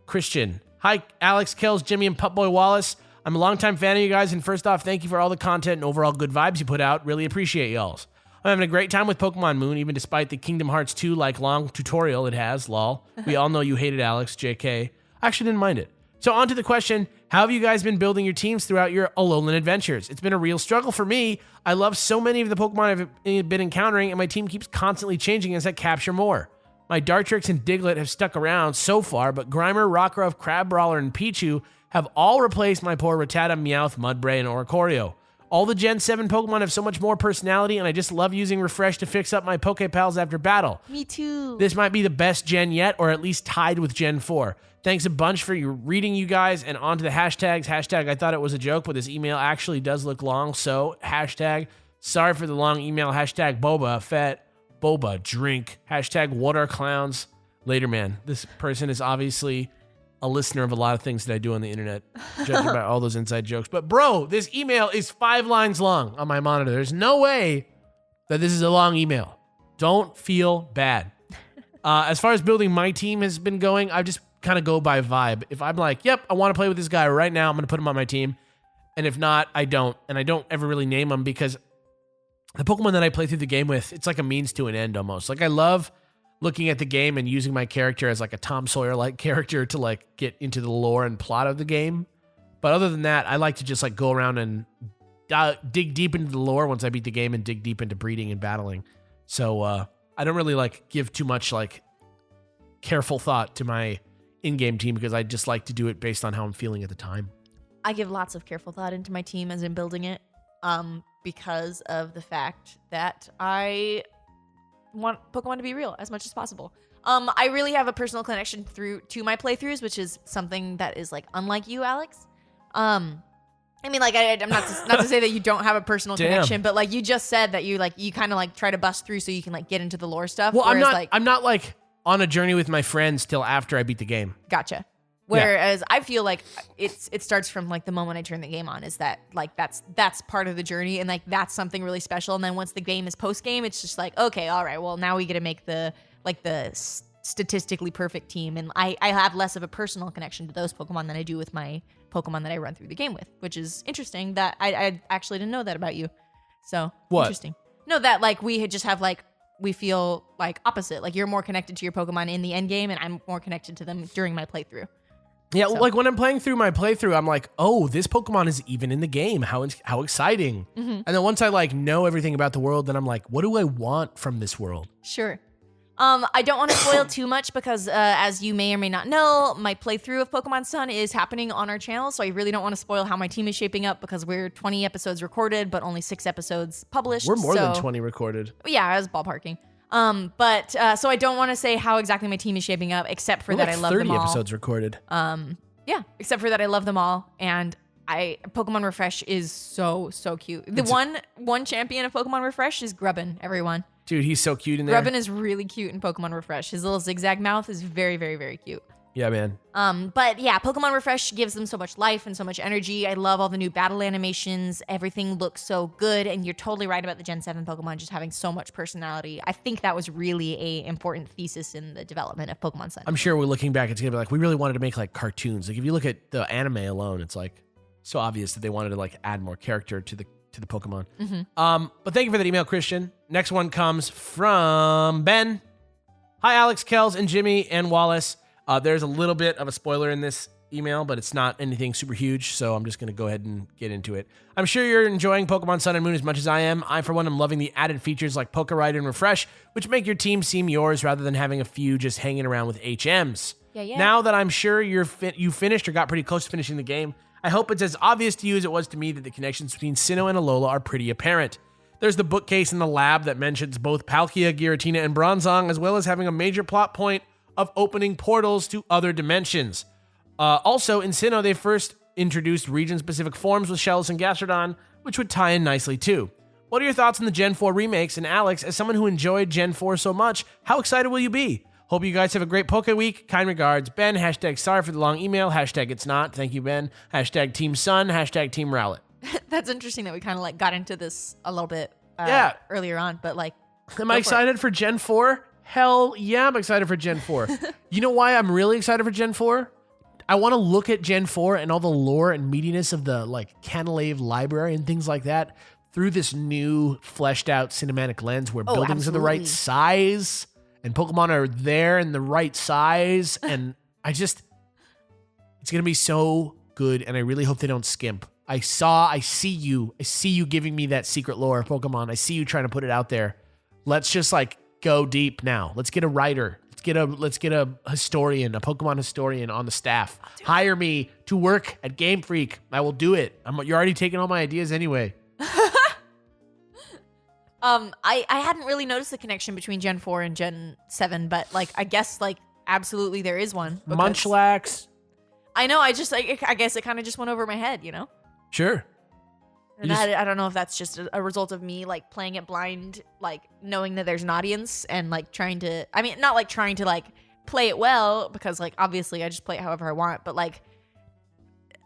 Christian. Hi, Alex, Kellz, Jimmy, and Pupboy Wallace. I'm a longtime fan of you guys, and first off, thank you for all the content and overall good vibes you put out. Really appreciate y'all's. I'm having a great time with Pokemon Moon, even despite the Kingdom Hearts 2 like long tutorial it has, lol. We all know you hated Alex, JK. I actually didn't mind it. So on to the question, how have you guys been building your teams throughout your Alolan adventures? It's been a real struggle for me. I love so many of the Pokemon I've been encountering, and my team keeps constantly changing as I capture more. My Dartrix and Diglett have stuck around so far, but Grimer, Rockruff, Crabrawler, and Pichu have all replaced my poor Rattata, Meowth, Mudbray, and Oricorio. All the Gen 7 Pokemon have so much more personality, and I just love using Refresh to fix up my Pokepals after battle. Me too. This might be the best gen yet, or at least tied with Gen 4. Thanks a bunch for your reading, you guys, and on to the hashtags. Hashtag, I thought it was a joke, but this email actually does look long, so hashtag, sorry for the long email. Hashtag Boba Fett. Boba drink. Hashtag what are clowns. Later, man. This person is obviously a listener of a lot of things that I do on the internet, judging by all those inside jokes. But bro, this email is 5 lines long on my monitor. There's no way that this is a long email. Don't feel bad. As far as building my team has been going, I've just kind of go by vibe. If I'm like, yep, I want to play with this guy right now, I'm going to put him on my team. And if not, I don't. And I don't ever really name them because the Pokemon that I play through the game with, it's like a means to an end almost. Like I love looking at the game and using my character as like a Tom Sawyer-like character to like get into the lore and plot of the game. But other than that, I like to just like go around and dig deep into the lore once I beat the game and dig deep into breeding and battling. So I don't really like give too much like careful thought to my in-game team because I just like to do it based on how I'm feeling at the time. I give lots of careful thought into my team as in building it, because of the fact that I want Pokemon to be real as much as possible. I really have a personal connection to my playthroughs, which is something that is like unlike you, Alex. I mean, like I'm not to say that you don't have a personal connection, but like you just said that you kind of like try to bust through so you can like get into the lore stuff. Well, I'm not like on a journey with my friends till after I beat the game. Gotcha. Whereas I feel like it starts from like the moment I turn the game on, is that like that's part of the journey, and like that's something really special. And then once the game is post game, it's just like, okay, all right, well now we get to make the statistically perfect team, and I have less of a personal connection to those Pokemon than I do with my Pokemon that I run through the game with, which is interesting. That I actually didn't know that about you. So what? Interesting. No, that like we just have like we feel like opposite. Like you're more connected to your Pokemon in the end game, and I'm more connected to them during my playthrough. Yeah, so. Like when I'm playing through my playthrough, I'm like, oh, this Pokemon is even in the game. How exciting. Mm-hmm. And then once I like know everything about the world, then I'm like, what do I want from this world? Sure. I don't want to spoil too much because as you may or may not know, my playthrough of Pokemon Sun is happening on our channel. So I really don't want to spoil how my team is shaping up because we're 20 episodes recorded, but only 6 episodes published. We're more than 20 recorded. Yeah, I was ballparking. But so I don't want to say how exactly my team is shaping up, except for that I love them all. 30 episodes recorded. Yeah, except for that I love them all, and Pokemon Refresh is so cute. The one champion of Pokemon Refresh is Grubbin, everyone. Dude, he's so cute in there. Grubbin is really cute in Pokemon Refresh. His little zigzag mouth is very, very, very cute. Yeah, man. But yeah, Pokemon Refresh gives them so much life and so much energy. I love all the new battle animations. Everything looks so good, and you're totally right about the Gen 7 Pokemon just having so much personality. I think that was really a important thesis in the development of Pokemon Sun. I'm sure we're looking back, it's gonna be like, we really wanted to make like cartoons. Like if you look at the anime alone, it's like so obvious that they wanted to like add more character to the Pokemon. Mm-hmm. But thank you for that email, Christian. Next one comes from Ben. Hi, Alex, Kellz, and Jimmy, and Wallace. There's a little bit of a spoiler in this email, but it's not anything super huge, so I'm just going to go ahead and get into it. I'm sure you're enjoying Pokemon Sun and Moon as much as I am. I, for one, am loving the added features like Poke Ride and Refresh, which make your team seem yours rather than having a few just hanging around with HMs. Yeah. Now that I'm sure you finished or got pretty close to finishing the game, I hope it's as obvious to you as it was to me that the connections between Sinnoh and Alola are pretty apparent. There's the bookcase in the lab that mentions both Palkia, Giratina, and Bronzong, as well as having a major plot point of opening portals to other dimensions. Also, in Sinnoh, they first introduced region-specific forms with Shells and Gastrodon, which would tie in nicely too. What are your thoughts on the Gen 4 remakes? And Alex, as someone who enjoyed Gen 4 so much, how excited will you be? Hope you guys have a great Poke Week. Kind regards, Ben. # sorry for the long email. # it's not. Thank you, Ben. # Team Sun. # Team Rowlet. That's interesting that we kind of like got into this a little bit earlier on, but like, am I excited for Gen 4? Hell yeah, I'm excited for Gen 4. You know why I'm really excited for Gen 4? I want to look at Gen 4 and all the lore and meatiness of the like Canalave library and things like that through this new fleshed out cinematic lens where buildings are the right size and Pokemon are there in the right size. And it's going to be so good. And I really hope they don't skimp. I see you giving me that secret lore of Pokemon. I see you trying to put it out there. Let's just like go deep now. Let's get a writer. Let's get a historian, a Pokemon historian on the staff. Hire me to work at Game Freak. I will do it. You're already taking all my ideas anyway. I hadn't really noticed the connection between Gen 4 and Gen 7, but like I guess like absolutely there is one. Munchlax. I know. I guess it kind of just went over my head, you know. Sure. And I don't know if that's just a result of me like playing it blind, like knowing that there's an audience and like trying to, I mean, not like trying to like play it well because like obviously I just play it however I want, but like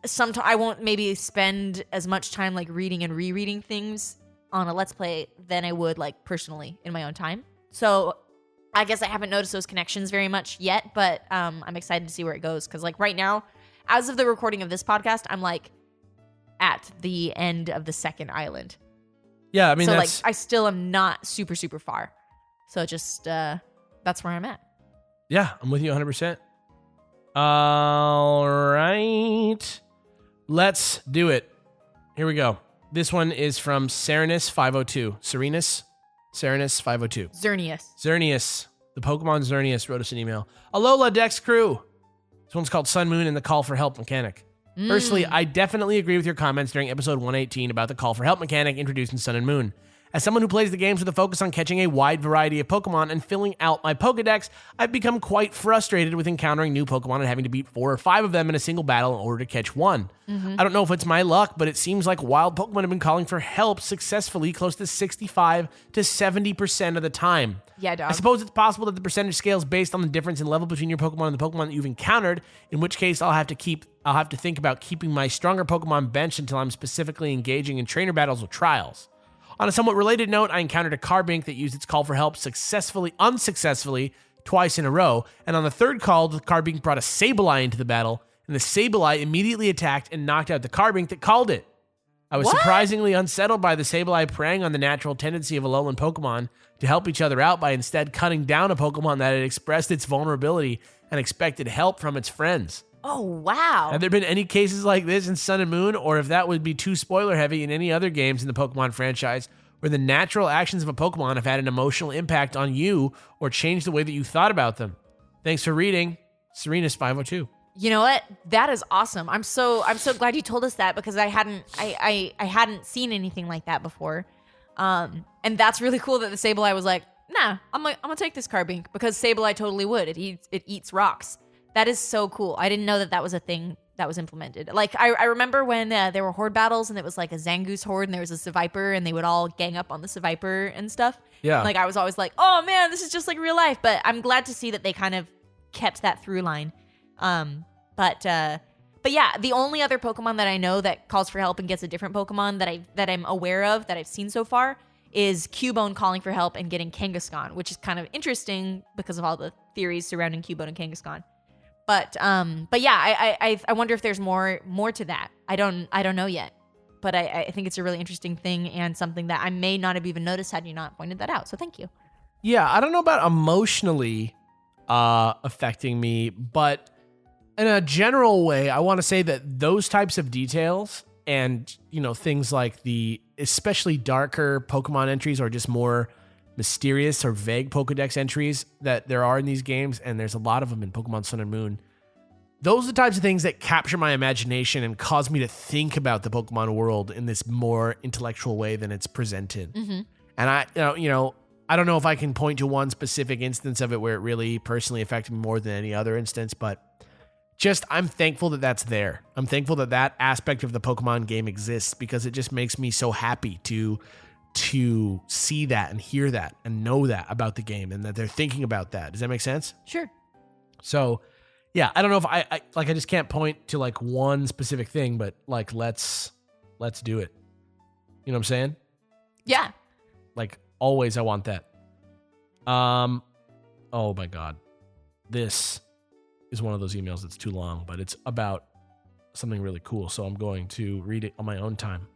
sometimes I won't maybe spend as much time like reading and rereading things on a Let's Play than I would like personally in my own time. So I guess I haven't noticed those connections very much yet, but I'm excited to see where it goes. Because like right now, as of the recording of this podcast, I'm like at the end of the second island. Yeah, I mean, so that's... like I still am not super, super far. So just that's where I'm at. Yeah, I'm with you 100%. All right. Let's do it. Here we go. This one is from Serenus502. Serenus502. Xerneas. The Pokemon Xerneas wrote us an email. Alola Dex Crew. This one's called Sun Moon and the Call for Help mechanic. Firstly, I definitely agree with your comments during episode 118 about the Call for Help mechanic introduced in Sun and Moon. As someone who plays the games with a focus on catching a wide variety of Pokemon and filling out my Pokedex, I've become quite frustrated with encountering new Pokemon and having to beat 4 or 5 of them in a single battle in order to catch one. I don't know if it's my luck, but it seems like wild Pokemon have been calling for help successfully close to 65 to 70% of the time. Yeah, dog. I suppose it's possible that the percentage scale is based on the difference in level between your Pokemon and the Pokemon that you've encountered, in which case I'll have to think about keeping my stronger Pokemon benched until I'm specifically engaging in trainer battles or trials. On a somewhat related note, I encountered a Carbink that used its call for help unsuccessfully, twice in a row, and on the third call, the Carbink brought a Sableye into the battle, and the Sableye immediately attacked and knocked out the Carbink that called it. I was surprisingly unsettled by the Sableye preying on the natural tendency of Alolan Pokemon to help each other out by instead cutting down a Pokemon that had expressed its vulnerability and expected help from its friends. Oh, wow. Have there been any cases like this in Sun and Moon, or if that would be too spoiler heavy in any other games in the Pokemon franchise, where the natural actions of a Pokemon have had an emotional impact on you or changed the way that you thought about them? Thanks for reading, Serenus502. You know what? That is awesome. I'm so glad you told us that because I hadn't seen anything like that before. And that's really cool that the Sableye was like, nah, I'm gonna take this Carbink because Sableye totally would. It eats rocks. That is so cool. I didn't know that was a thing that was implemented. Like, I remember when there were horde battles and it was like a Zangoose horde and there was a Seviper and they would all gang up on the Seviper and stuff. Yeah. Like, I was always like, oh man, this is just like real life. But I'm glad to see that they kind of kept that through line. But yeah, the only other Pokemon that I know that calls for help and gets a different Pokemon that I'm aware of that I've seen so far is Cubone calling for help and getting Kangaskhan, which is kind of interesting because of all the theories surrounding Cubone and Kangaskhan. But yeah, I wonder if there's more to that. I don't know yet, but I think it's a really interesting thing and something that I may not have even noticed had you not pointed that out. So thank you. Yeah, I don't know about emotionally affecting me, but in a general way, I want to say that those types of details and, you know, things like the especially darker Pokemon entries or just more mysterious or vague Pokedex entries that there are in these games, and there's a lot of them in Pokemon Sun and Moon. Those are the types of things that capture my imagination and cause me to think about the Pokemon world in this more intellectual way than it's presented. Mm-hmm. And I don't know if I can point to one specific instance of it where it really personally affected me more than any other instance, but just I'm thankful that that's there. I'm thankful that that aspect of the Pokemon game exists because it just makes me so happy to see that and hear that and know that about the game and that they're thinking about that. Does that make sense? Sure. So, yeah, I don't know if I just can't point to like one specific thing, but like let's do it. You know what I'm saying? Yeah. Like always I want that. Oh my God. This is one of those emails that's too long, but it's about something really cool, so I'm going to read it on my own time.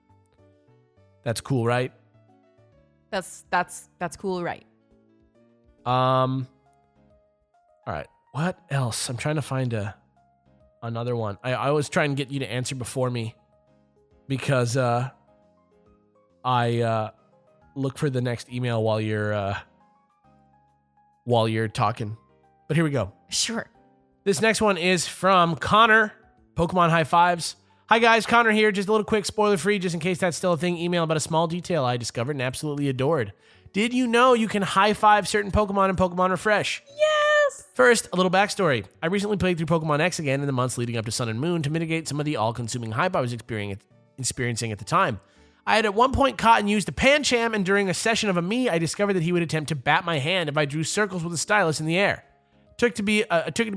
That's cool, right? That's cool, right? All right. What else? I'm trying to find another one. I always try and get you to answer before me because I look for the next email while you're talking. But here we go. Sure. This next one is from Connor, Pokemon High Fives. Hi guys, Connor here. Just a little quick spoiler-free, just in case that's still a thing, email about a small detail I discovered and absolutely adored. Did you know you can high-five certain Pokemon in Pokemon Refresh? Yes! First, a little backstory. I recently played through Pokemon X again in the months leading up to Sun and Moon to mitigate some of the all-consuming hype I was experiencing at the time. I had at one point caught and used a Pancham, and during a session of a Mii, I discovered that he would attempt to bat my hand if I drew circles with a stylus in the air. Took it to be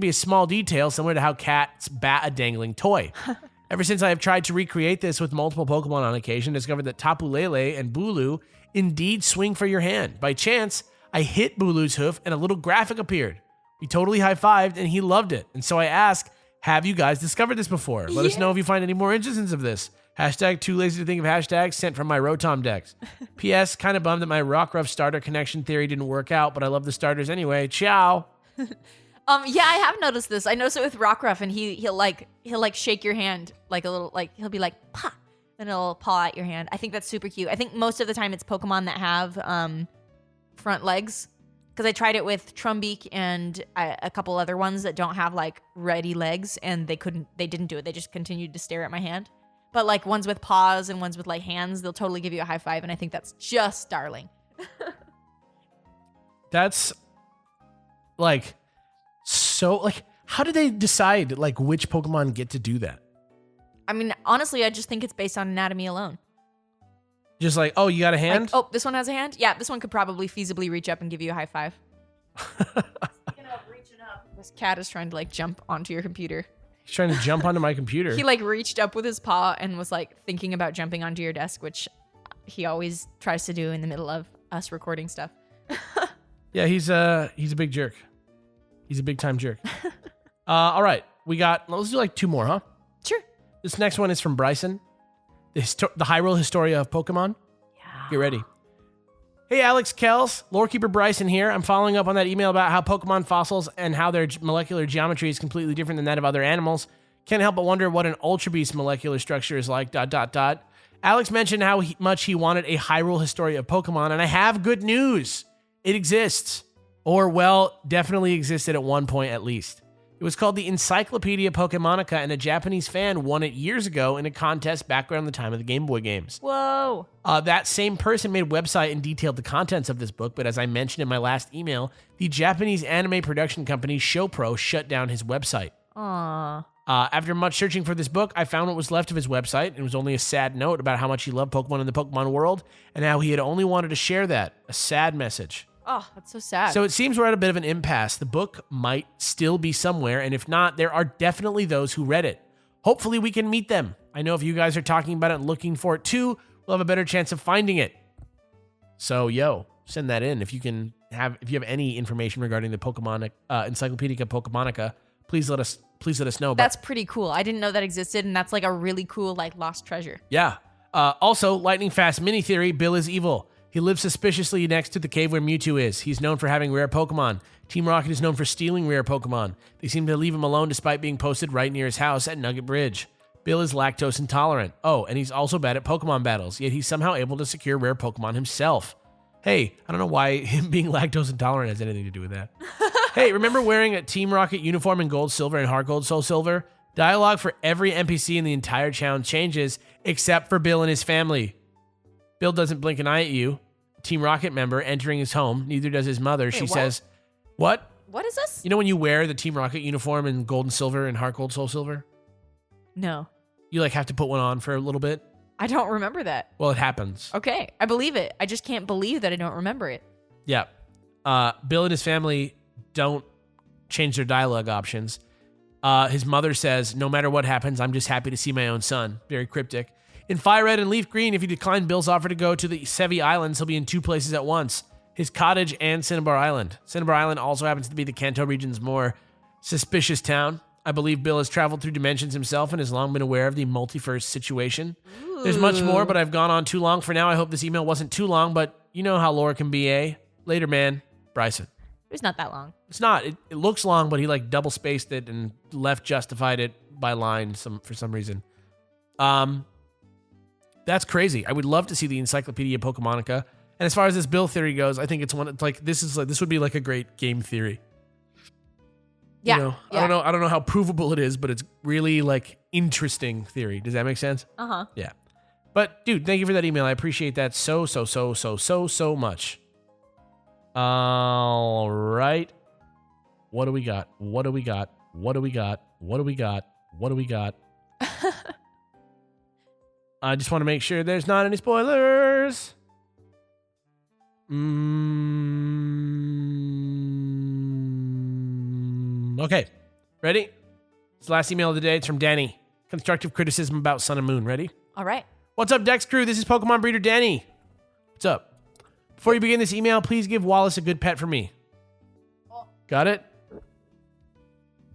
a small detail, similar to how cats bat a dangling toy. Ever since I have tried to recreate this with multiple Pokemon on occasion, discovered that Tapu Lele and Bulu indeed swing for your hand. By chance, I hit Bulu's hoof and a little graphic appeared. We totally high-fived and he loved it. And so I asked, have you guys discovered this before? Let us know if you find any more instances of this. Hashtag too lazy to think of hashtags sent from my Rotom decks. P.S. Kind of bummed that my Rockruff starter connection theory didn't work out, but I love the starters anyway. Ciao. Yeah, I have noticed this. I noticed it with Rockruff, and he'll shake your hand like a little, like he'll be like pa, and it'll paw at your hand. I think that's super cute. I think most of the time it's Pokemon that have front legs, because I tried it with Trumbeak and a couple other ones that don't have like ready legs, and they didn't do it. They just continued to stare at my hand. But like ones with paws and ones with like hands, they'll totally give you a high five, and I think that's just darling. That's like so like how do they decide like which Pokemon get to do that? I mean, honestly, I just think it's based on anatomy alone. Just like, oh, you got a hand? Like, oh, this one has a hand? Yeah, this one could probably feasibly reach up and give you a high five. Speaking of reaching up, this cat is trying to like jump onto your computer. He's trying to jump onto my computer. He like reached up with his paw and was like thinking about jumping onto your desk, which he always tries to do in the middle of us recording stuff. Yeah, he's a big jerk. He's a big time jerk. All right, let's do like two more, huh? Sure. This next one is from Bryson, the Hyrule Historia of Pokemon. Yeah. Get ready. Hey, Alex, Kellz, Lorekeeper Bryson here. I'm following up on that email about how Pokemon fossils and how their molecular geometry is completely different than that of other animals. Can't help but wonder what an Ultra Beast molecular structure is like, ... Alex mentioned how much he wanted a Hyrule Historia of Pokemon, and I have good news. It exists. Or, well, definitely existed at one point at least. It was called the Encyclopedia Pokemonica, and a Japanese fan won it years ago in a contest back around the time of the Game Boy games. Whoa. That same person made a website and detailed the contents of this book, but as I mentioned in my last email, the Japanese anime production company ShowPro shut down his website. Aww. After much searching for this book, I found what was left of his website. It was only a sad note about how much he loved Pokemon in the Pokemon world, and how he had only wanted to share that. A sad message. Oh, that's so sad. So it seems we're at a bit of an impasse. The book might still be somewhere, and if not, there are definitely those who read it. Hopefully we can meet them. I know if you guys are talking about it and looking for it too, we'll have a better chance of finding it. So, send that in. If you have any information regarding the Pokemon Encyclopedia Pokemonica, please let us know. That's pretty cool. I didn't know that existed, and that's like a really cool like lost treasure. Yeah. Also, lightning fast mini theory, Bill is evil. He lives suspiciously next to the cave where Mewtwo is. He's known for having rare Pokemon. Team Rocket is known for stealing rare Pokemon. They seem to leave him alone despite being posted right near his house at Nugget Bridge. Bill is lactose intolerant. Oh, and he's also bad at Pokemon battles, yet he's somehow able to secure rare Pokemon himself. Hey, I don't know why him being lactose intolerant has anything to do with that. Hey, remember wearing a Team Rocket uniform in Gold, Silver, and Heart Gold, Soul Silver? Dialogue for every NPC in the entire challenge changes, except for Bill and his family. Bill doesn't blink an eye at you. Team Rocket member entering his home. Neither does his mother. She says, what? What is this? You know when you wear the Team Rocket uniform in Gold and Silver and Heart Gold, Soul Silver? No. You like have to put one on for a little bit? I don't remember that. Well, it happens. Okay, I believe it. I just can't believe that I don't remember it. Yeah. Bill and his family don't change their dialogue options. His mother says, no matter what happens, I'm just happy to see my own son. Very cryptic. In Fire Red and Leaf Green, if you decline Bill's offer to go to the Sevi Islands, he'll be in two places at once. His cottage and Cinnabar Island. Cinnabar Island also happens to be the Kanto region's more suspicious town. I believe Bill has traveled through dimensions himself and has long been aware of the multiverse situation. Ooh. There's much more, but I've gone on too long for now. I hope this email wasn't too long, but you know how lore can be, eh? Later, man. Bryson. It's not that long. It's not. It looks long, but he like double spaced it and left justified it by line for some reason. That's crazy. I would love to see the Encyclopedia Pokemonica. And as far as this Bill theory goes, I think it's one like this would be like a great game theory. Yeah. You know, yeah. I don't know how provable it is, but it's really like interesting theory. Does that make sense? Uh-huh. Yeah. But dude, thank you for that email. I appreciate that so much. All right. What do we got? I just want to make sure there's not any spoilers. Okay. Ready? It's the last email of the day. It's from Danny. Constructive criticism about Sun and Moon. Ready? All right. What's up, Dex crew? This is Pokemon breeder Danny. What's up? Before you begin this email, please give Wallace a good pet for me. Got it?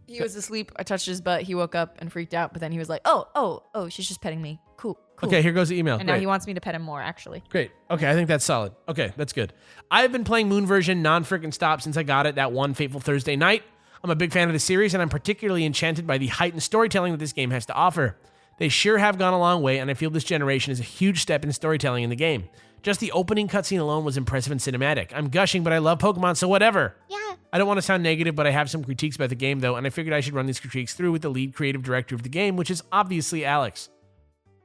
He was asleep. I touched his butt. He woke up and freaked out, but then he was like, oh, she's just petting me. Cool. Okay, here goes the email. And now he wants me to pet him more, actually. Great. Okay, I think that's solid. Okay, that's good. I've been playing Moon version non-frickin' stop since I got it that one fateful Thursday night. I'm a big fan of the series, and I'm particularly enchanted by the heightened storytelling that this game has to offer. They sure have gone a long way, and I feel this generation is a huge step in storytelling in the game. Just the opening cutscene alone was impressive and cinematic. I'm gushing, but I love Pokemon, so whatever. Yeah. I don't want to sound negative, but I have some critiques about the game, though, and I figured I should run these critiques through with the lead creative director of the game, which is obviously Alex.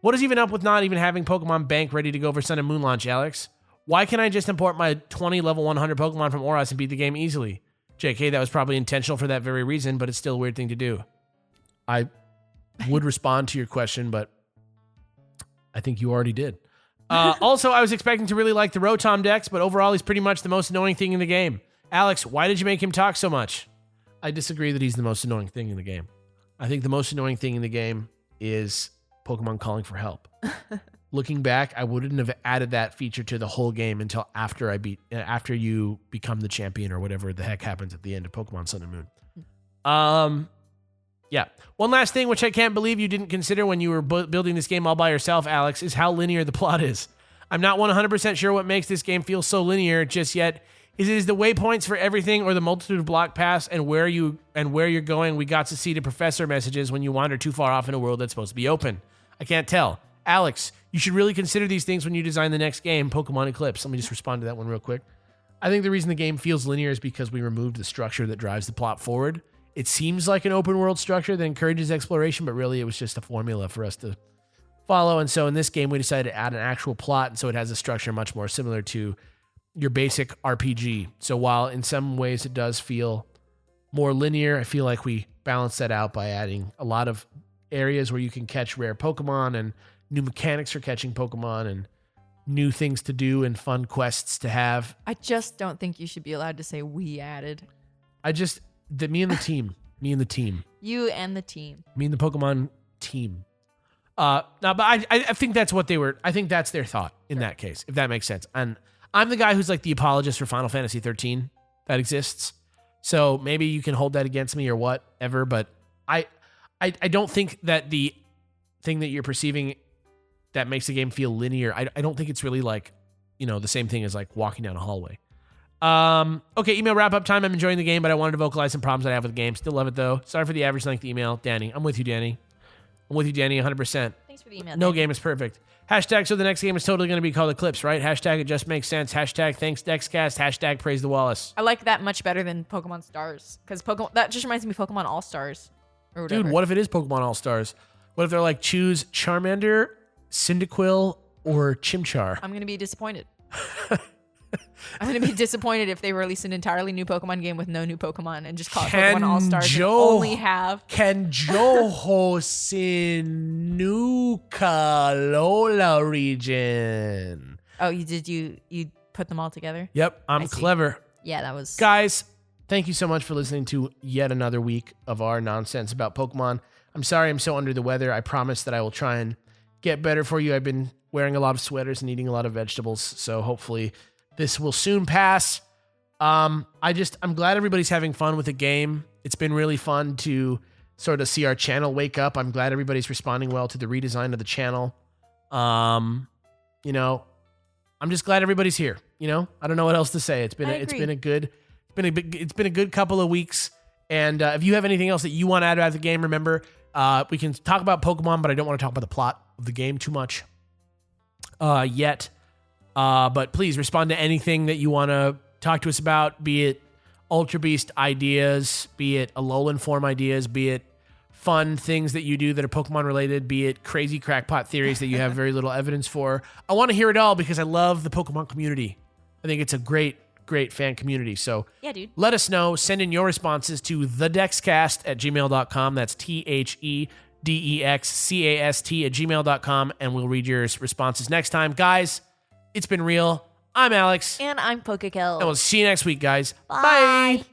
What is even up with not even having Pokemon Bank ready to go for Sun and Moon launch, Alex? Why can't I just import my 20 level 100 Pokemon from Oras and beat the game easily? JK, that was probably intentional for that very reason, but it's still a weird thing to do. I would respond to your question, but I think you already did. Also, I was expecting to really like the Rotom Dex, but overall, he's pretty much the most annoying thing in the game. Alex, why did you make him talk so much? I disagree that he's the most annoying thing in the game. I think the most annoying thing in the game is Pokemon calling for help. Looking back, I wouldn't have added that feature to the whole game until after you become the champion or whatever the heck happens at the end of Pokemon Sun and Moon. Yeah. One last thing, which I can't believe you didn't consider when you were building this game all by yourself, Alex, is how linear the plot is. I'm not 100% sure what makes this game feel so linear just yet. Is the waypoints for everything or the multitude of block paths and where you're going? We got to see the professor messages when you wander too far off in a world that's supposed to be open. I can't tell. Alex, you should really consider these things when you design the next game, Pokemon Eclipse. Let me just respond to that one real quick. I think the reason the game feels linear is because we removed the structure that drives the plot forward. It seems like an open world structure that encourages exploration, but really it was just a formula for us to follow. And so in this game, we decided to add an actual plot. And so it has a structure much more similar to your basic RPG. So while in some ways it does feel more linear, I feel like we balance that out by adding a lot of areas where you can catch rare Pokemon and new mechanics for catching Pokemon and new things to do and fun quests to have. I just don't think you should be allowed to say we added. Me and the team. You and the team. Me and the Pokemon team. No, but I think that's what they were. I think that's their thought in that case, if that makes sense. And I'm the guy who's like the apologist for Final Fantasy 13 that exists. So maybe you can hold that against me or whatever. But I don't think that the thing that you're perceiving that makes the game feel linear, I don't think it's really like, the same thing as like walking down a hallway. Okay, email wrap-up time. I'm enjoying the game, but I wanted to vocalize some problems I have with the game. Still love it, though. Sorry for the average length email. Danny. I'm with you, Danny. 100%. Thanks for the email, No Danny. game is perfect. Hashtag, so the next game is totally going to be called Eclipse, right? Hashtag, it just makes sense. Hashtag, thanks, DexCast. Hashtag, praise the Wallace. I like that much better than Pokemon Stars, because that just reminds me of Pokemon All-Stars. Or whatever. Dude, what if it is Pokemon All-Stars? What if they're like, choose Charmander, Cyndaquil, or Chimchar? I'm going to be disappointed. I'm going to be disappointed if they release an entirely new Pokemon game with no new Pokemon and just call it Pokemon All-Stars and only have... Kenjoho Sinuka Lola region. Oh, you put them all together? Yep, I'm clever. Yeah, that was... Guys, thank you so much for listening to yet another week of our nonsense about Pokemon. I'm sorry I'm so under the weather. I promise that I will try and get better for you. I've been wearing a lot of sweaters and eating a lot of vegetables, so hopefully this will soon pass. I'm glad everybody's having fun with the game. It's been really fun to sort of see our channel wake up. I'm glad everybody's responding well to the redesign of the channel. I'm just glad everybody's here. I don't know what else to say. It's been a good couple of weeks. And if you have anything else that you want to add about the game, remember, we can talk about Pokemon, but I don't want to talk about the plot of the game too much yet. But please respond to anything that you want to talk to us about, be it Ultra Beast ideas, be it Alolan form ideas, be it fun things that you do that are Pokemon related, be it crazy crackpot theories that you have very little evidence for. I want to hear it all because I love the Pokemon community. I think it's a great fan community. So yeah, dude. Let us know. Send in your responses to thedexcast@gmail.com. That's THEDEXCAST@gmail.com. And we'll read your responses next time. Guys, it's been real. I'm Alex. And I'm Kellz. And we'll see you next week, guys. Bye. Bye.